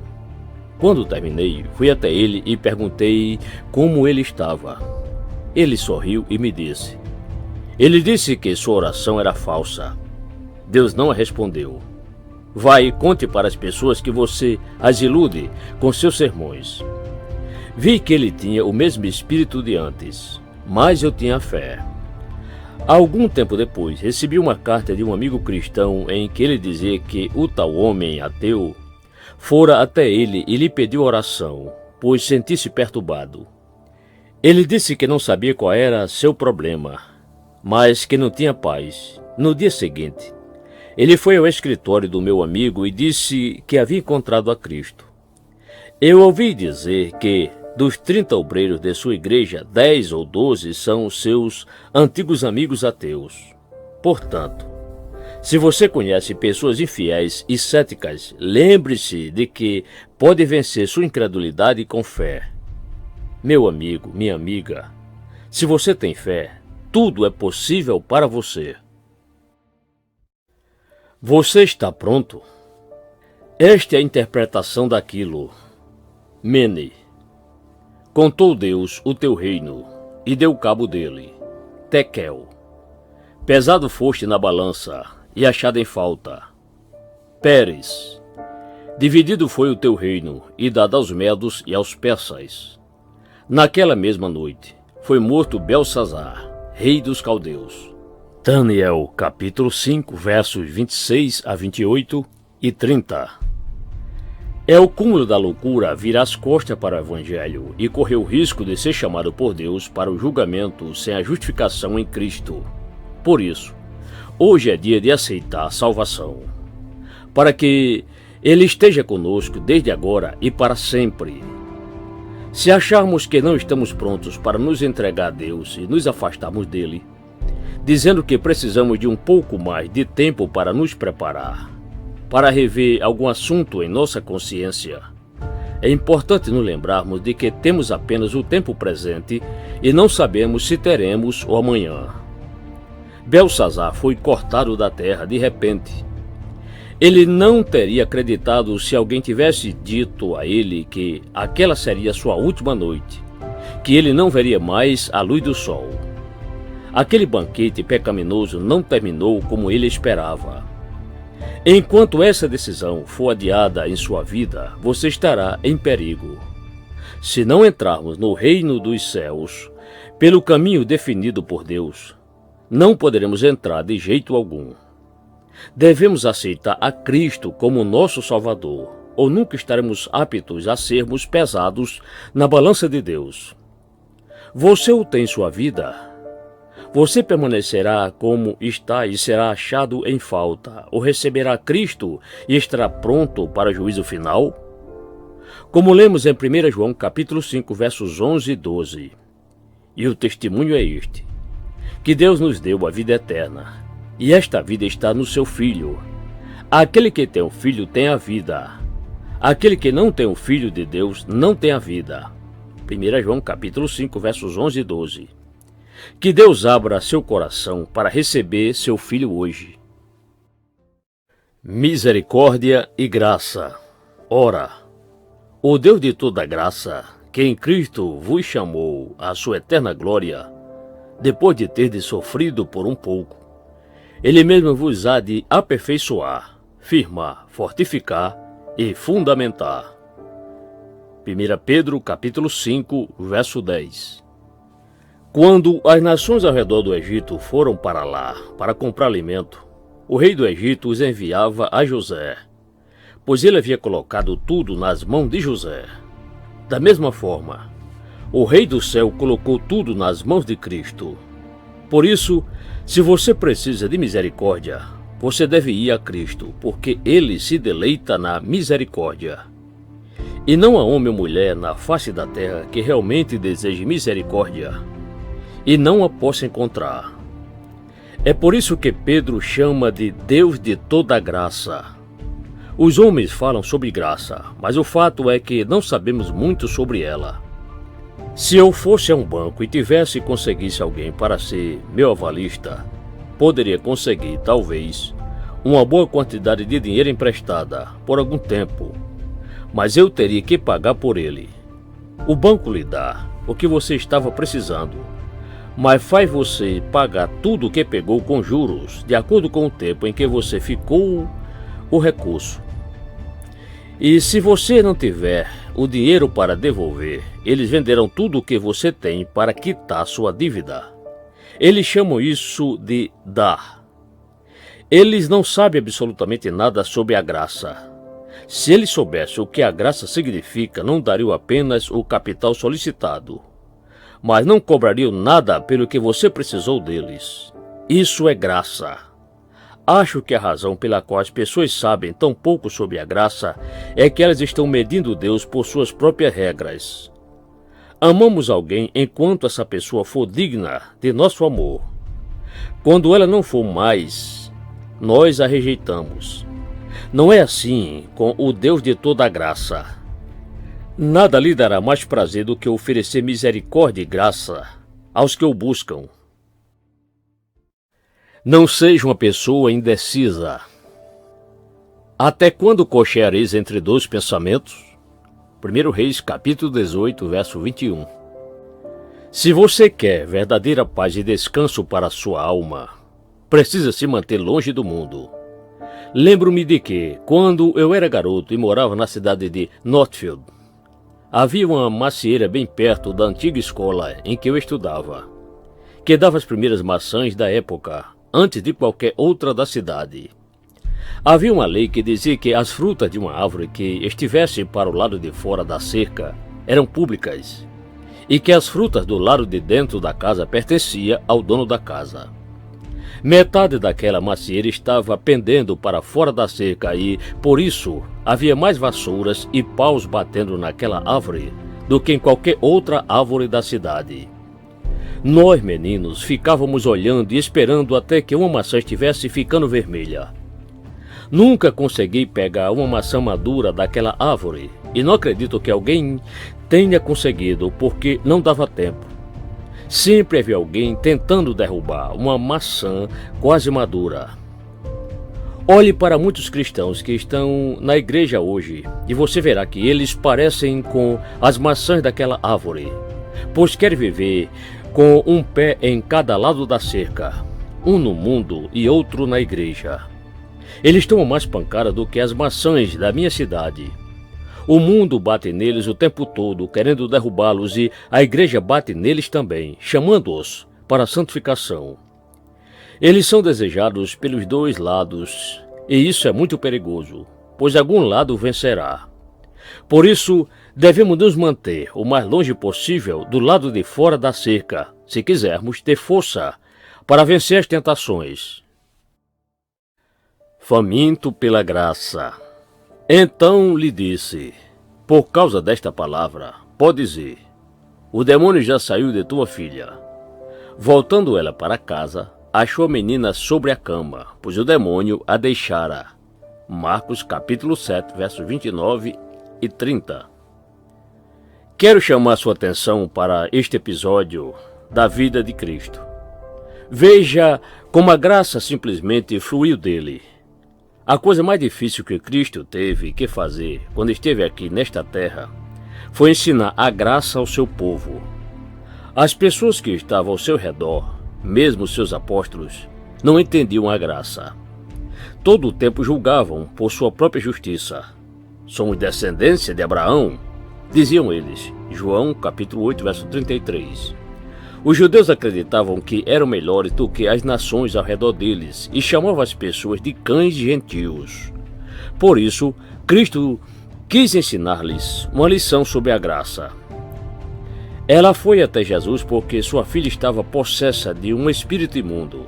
Quando terminei, fui até ele e perguntei como ele estava. Ele sorriu e me disse: ele disse que sua oração era falsa. Deus não a respondeu. Vai e conte para as pessoas que você as ilude com seus sermões. Vi que ele tinha o mesmo espírito de antes, mas eu tinha fé. Algum tempo depois, recebi uma carta de um amigo cristão em que ele dizia que o tal homem ateu fora até ele e lhe pediu oração, pois sentisse perturbado. Ele disse que não sabia qual era seu problema, mas que não tinha paz. No dia seguinte, ele foi ao escritório do meu amigo e disse que havia encontrado a Cristo. Eu ouvi dizer que, dos 30 obreiros de sua igreja, 10 ou 12 são seus antigos amigos ateus. Portanto, se você conhece pessoas infiéis e céticas, lembre-se de que pode vencer sua incredulidade com fé. Meu amigo, minha amiga, se você tem fé, tudo é possível para você. Você está pronto? Esta é a interpretação daquilo. Mene. Contou Deus o teu reino, e deu cabo dele. Tekel. Pesado foste na balança, e achado em falta. Pérez. Dividido foi o teu reino, e dado aos medos e aos persas. Naquela mesma noite, foi morto Belsazar, rei dos caldeus. Daniel, capítulo 5, versos 26 a 28 e 30. É o cúmulo da loucura virar as costas para o evangelho e correr o risco de ser chamado por Deus para o julgamento sem a justificação em Cristo. Por isso, hoje é dia de aceitar a salvação, para que Ele esteja conosco desde agora e para sempre. Se acharmos que não estamos prontos para nos entregar a Deus e nos afastarmos dele, dizendo que precisamos de um pouco mais de tempo para nos preparar, para rever algum assunto em nossa consciência, é importante nos lembrarmos de que temos apenas o tempo presente e não sabemos se teremos o amanhã. Belsazar foi cortado da terra de repente. Ele não teria acreditado se alguém tivesse dito a ele que aquela seria sua última noite, que ele não veria mais a luz do sol. Aquele banquete pecaminoso não terminou como ele esperava. Enquanto essa decisão for adiada em sua vida, você estará em perigo. Se não entrarmos no reino dos céus, pelo caminho definido por Deus, não poderemos entrar de jeito algum. Devemos aceitar a Cristo como nosso Salvador, ou nunca estaremos aptos a sermos pesados na balança de Deus. Você o tem em sua vida? Você permanecerá como está e será achado em falta, ou receberá Cristo e estará pronto para o juízo final? Como lemos em 1 João capítulo 5, versos 11 e 12. E o testemunho é este, que Deus nos deu a vida eterna, e esta vida está no seu Filho. Aquele que tem o Filho tem a vida. Aquele que não tem o Filho de Deus não tem a vida. 1 João capítulo 5, versos 11 e 12. Que Deus abra seu coração para receber seu Filho hoje. Misericórdia e graça. Ora, o Deus de toda graça, que em Cristo vos chamou à sua eterna glória, depois de terdes sofrido por um pouco, Ele mesmo vos há de aperfeiçoar, firmar, fortificar e fundamentar. 1 Pedro capítulo 5, verso 10. Quando as nações ao redor do Egito foram para lá para comprar alimento, o rei do Egito os enviava a José, pois ele havia colocado tudo nas mãos de José. Da mesma forma, o Rei do Céu colocou tudo nas mãos de Cristo. Por isso, se você precisa de misericórdia, você deve ir a Cristo, porque Ele se deleita na misericórdia. E não há homem ou mulher na face da terra que realmente deseje misericórdia, e não a possa encontrar. É por isso que Pedro chama de Deus de toda graça. Os homens falam sobre graça, mas o fato é que não sabemos muito sobre ela. Se eu fosse a um banco e conseguisse alguém para ser meu avalista, poderia conseguir, talvez, uma boa quantidade de dinheiro emprestada por algum tempo, mas eu teria que pagar por ele. O banco lhe dá o que você estava precisando, mas faz você pagar tudo o que pegou com juros, de acordo com o tempo em que você ficou o recurso. E se você não tiver o dinheiro para devolver, eles venderão tudo o que você tem para quitar sua dívida. Eles chamam isso de dar. Eles não sabem absolutamente nada sobre a graça. Se eles soubessem o que a graça significa, não dariam apenas o capital solicitado, mas não cobrariam nada pelo que você precisou deles. Isso é graça. Acho que a razão pela qual as pessoas sabem tão pouco sobre a graça é que elas estão medindo Deus por suas próprias regras. Amamos alguém enquanto essa pessoa for digna de nosso amor. Quando ela não for mais, nós a rejeitamos. Não é assim com o Deus de toda a graça. Nada lhe dará mais prazer do que oferecer misericórdia e graça aos que o buscam. Não seja uma pessoa indecisa. Até quando cocheareis entre dois pensamentos? 1 Reis, capítulo 18, verso 21. Se você quer verdadeira paz e descanso para a sua alma, precisa se manter longe do mundo. Lembro-me de que, quando eu era garoto e morava na cidade de Northfield, havia uma macieira bem perto da antiga escola em que eu estudava, que dava as primeiras maçãs da época, antes de qualquer outra da cidade. Havia uma lei que dizia que as frutas de uma árvore que estivessem para o lado de fora da cerca eram públicas, e que as frutas do lado de dentro da casa pertenciam ao dono da casa. Metade daquela macieira estava pendendo para fora da cerca e, por isso, havia mais vassouras e paus batendo naquela árvore do que em qualquer outra árvore da cidade. Nós, meninos, ficávamos olhando e esperando até que uma maçã estivesse ficando vermelha. Nunca consegui pegar uma maçã madura daquela árvore e não acredito que alguém tenha conseguido porque não dava tempo. Sempre havia alguém tentando derrubar uma maçã quase madura. Olhe para muitos cristãos que estão na igreja hoje e você verá que eles parecem com as maçãs daquela árvore, pois querem viver com um pé em cada lado da cerca, um no mundo e outro na igreja. Eles tomam mais pancada do que as maçãs da minha cidade. O mundo bate neles o tempo todo, querendo derrubá-los, e a igreja bate neles também, chamando-os para a santificação. Eles são desejados pelos dois lados, e isso é muito perigoso, pois algum lado vencerá. Por isso, devemos nos manter o mais longe possível do lado de fora da cerca, se quisermos ter força para vencer as tentações. Faminto pela graça. Então lhe disse: por causa desta palavra, podes ir. O demônio já saiu de tua filha. Voltando ela para casa, achou a menina sobre a cama, pois o demônio a deixara. Marcos capítulo 7, versos 29 e 30. Quero chamar sua atenção para este episódio da vida de Cristo. Veja como a graça simplesmente fluiu dele. A coisa mais difícil que Cristo teve que fazer quando esteve aqui nesta terra foi ensinar a graça ao seu povo. As pessoas que estavam ao seu redor, mesmo seus apóstolos, não entendiam a graça. Todo o tempo julgavam por sua própria justiça. Somos descendência de Abraão, diziam eles. João capítulo 8, verso 33. Os judeus acreditavam que eram melhores do que as nações ao redor deles e chamavam as pessoas de cães gentios. Por isso, Cristo quis ensinar-lhes uma lição sobre a graça. Ela foi até Jesus porque sua filha estava possessa de um espírito imundo.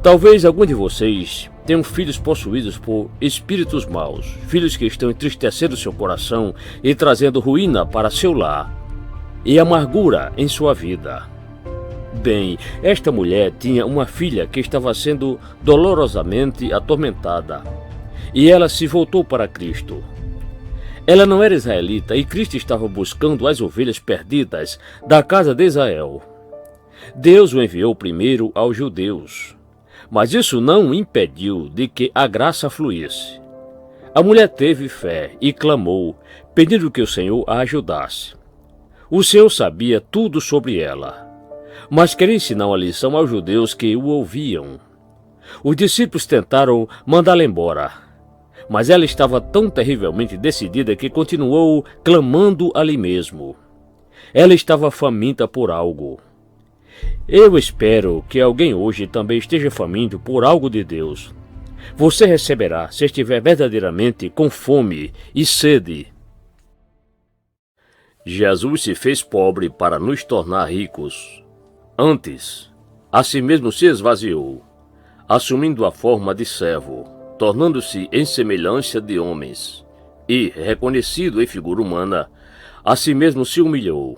Talvez algum de vocês tenham filhos possuídos por espíritos maus, filhos que estão entristecendo seu coração e trazendo ruína para seu lar e amargura em sua vida. Bem, esta mulher tinha uma filha que estava sendo dolorosamente atormentada, e ela se voltou para Cristo. Ela não era israelita e Cristo estava buscando as ovelhas perdidas da casa de Israel. Deus o enviou primeiro aos judeus, mas isso não impediu de que a graça fluísse. A mulher teve fé e clamou, pedindo que o Senhor a ajudasse. O Senhor sabia tudo sobre ela, mas queria ensinar uma lição aos judeus que o ouviam. Os discípulos tentaram mandá-la embora, mas ela estava tão terrivelmente decidida que continuou clamando ali mesmo. Ela estava faminta por algo. Eu espero que alguém hoje também esteja faminto por algo de Deus. Você receberá se estiver verdadeiramente com fome e sede. Jesus se fez pobre para nos tornar ricos. Antes, a si mesmo se esvaziou, assumindo a forma de servo, tornando-se em semelhança de homens, e, reconhecido em figura humana, a si mesmo se humilhou,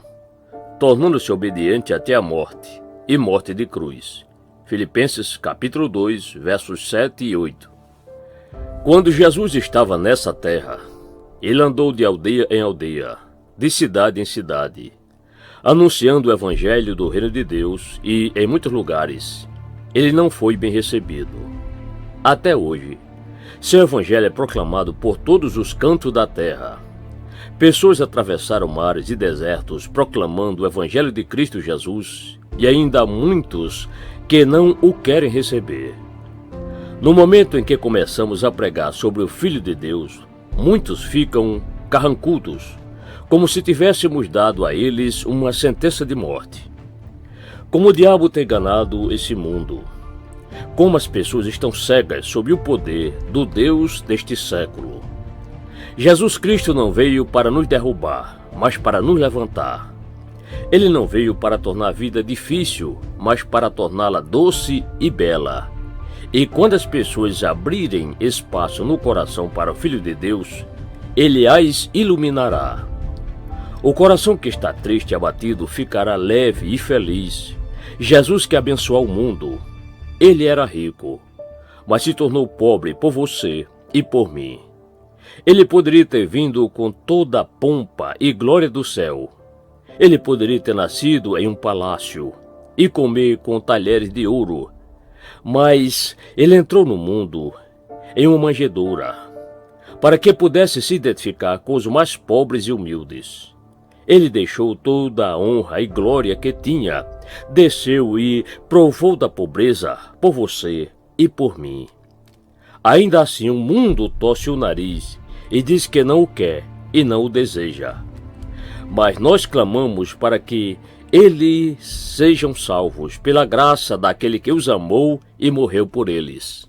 tornando-se obediente até a morte, e morte de cruz. Filipenses capítulo 2, versos 7 e 8. Quando Jesus estava nessa terra, ele andou de aldeia em aldeia, de cidade em cidade, anunciando o evangelho do reino de Deus e, em muitos lugares, ele não foi bem recebido. Até hoje, seu evangelho é proclamado por todos os cantos da terra. Pessoas atravessaram mares e desertos proclamando o evangelho de Cristo Jesus, e ainda há muitos que não o querem receber. No momento em que começamos a pregar sobre o Filho de Deus, muitos ficam carrancudos, como se tivéssemos dado a eles uma sentença de morte. Como o diabo tem enganado esse mundo, como as pessoas estão cegas sob o poder do Deus deste século. Jesus Cristo não veio para nos derrubar, mas para nos levantar. Ele não veio para tornar a vida difícil, mas para torná-la doce e bela. E quando as pessoas abrirem espaço no coração para o Filho de Deus, ele as iluminará. O coração que está triste e abatido ficará leve e feliz. Jesus que abençoou o mundo, ele era rico, mas se tornou pobre por você e por mim. Ele poderia ter vindo com toda a pompa e glória do céu. Ele poderia ter nascido em um palácio e comer com talheres de ouro, mas ele entrou no mundo em uma manjedoura, para que pudesse se identificar com os mais pobres e humildes. Ele deixou toda a honra e glória que tinha, desceu e provou da pobreza por você e por mim. Ainda assim o mundo torce o nariz e diz que não o quer e não o deseja. Mas nós clamamos para que eles sejam salvos pela graça daquele que os amou e morreu por eles.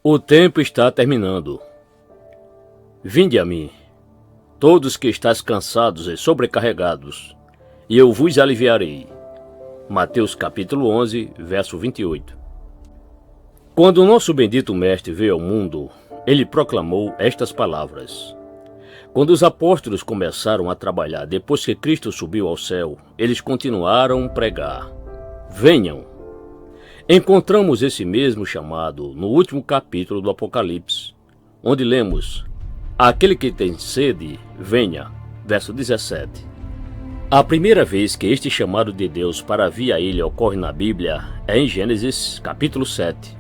O tempo está terminando. Vinde a mim, todos que estáis cansados e sobrecarregados, e eu vos aliviarei. Mateus capítulo 11, verso 28. Quando o nosso bendito Mestre veio ao mundo, ele proclamou estas palavras. Quando os apóstolos começaram a trabalhar depois que Cristo subiu ao céu, eles continuaram a pregar: venham. Encontramos esse mesmo chamado no último capítulo do Apocalipse, onde lemos: aquele que tem sede, venha. Verso 17. A primeira vez que este chamado de Deus para vir a ele ocorre na Bíblia é em Gênesis capítulo 7,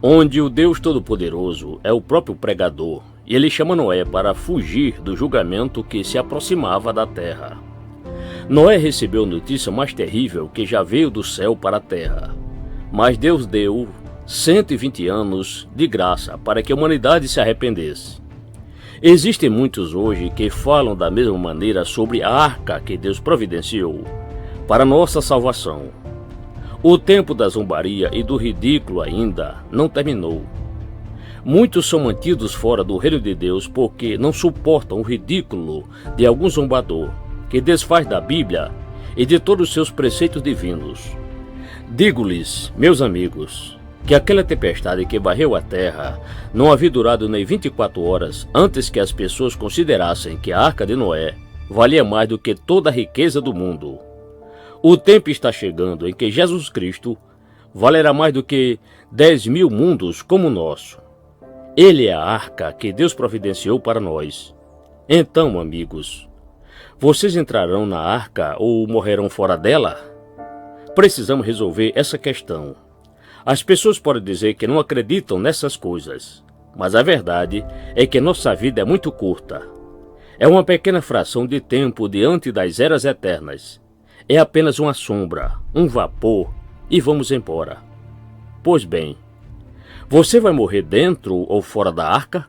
onde o Deus Todo-Poderoso é o próprio pregador, e ele chama Noé para fugir do julgamento que se aproximava da terra. Noé recebeu a notícia mais terrível que já veio do céu para a terra, mas Deus deu 120 anos de graça para que a humanidade se arrependesse. Existem muitos hoje que falam da mesma maneira sobre a arca que Deus providenciou para nossa salvação. O tempo da zombaria e do ridículo ainda não terminou. Muitos são mantidos fora do reino de Deus porque não suportam o ridículo de algum zombador que desfaz da Bíblia e de todos os seus preceitos divinos. Digo-lhes, meus amigos, que aquela tempestade que varreu a terra não havia durado nem 24 horas antes que as pessoas considerassem que a arca de Noé valia mais do que toda a riqueza do mundo. O tempo está chegando em que Jesus Cristo valerá mais do que 10.000 mundos como o nosso. Ele é a arca que Deus providenciou para nós. Então, amigos, vocês entrarão na arca ou morrerão fora dela? Precisamos resolver essa questão. As pessoas podem dizer que não acreditam nessas coisas, mas a verdade é que nossa vida é muito curta. É uma pequena fração de tempo diante das eras eternas. É apenas uma sombra, um vapor, e vamos embora. Pois bem, você vai morrer dentro ou fora da arca?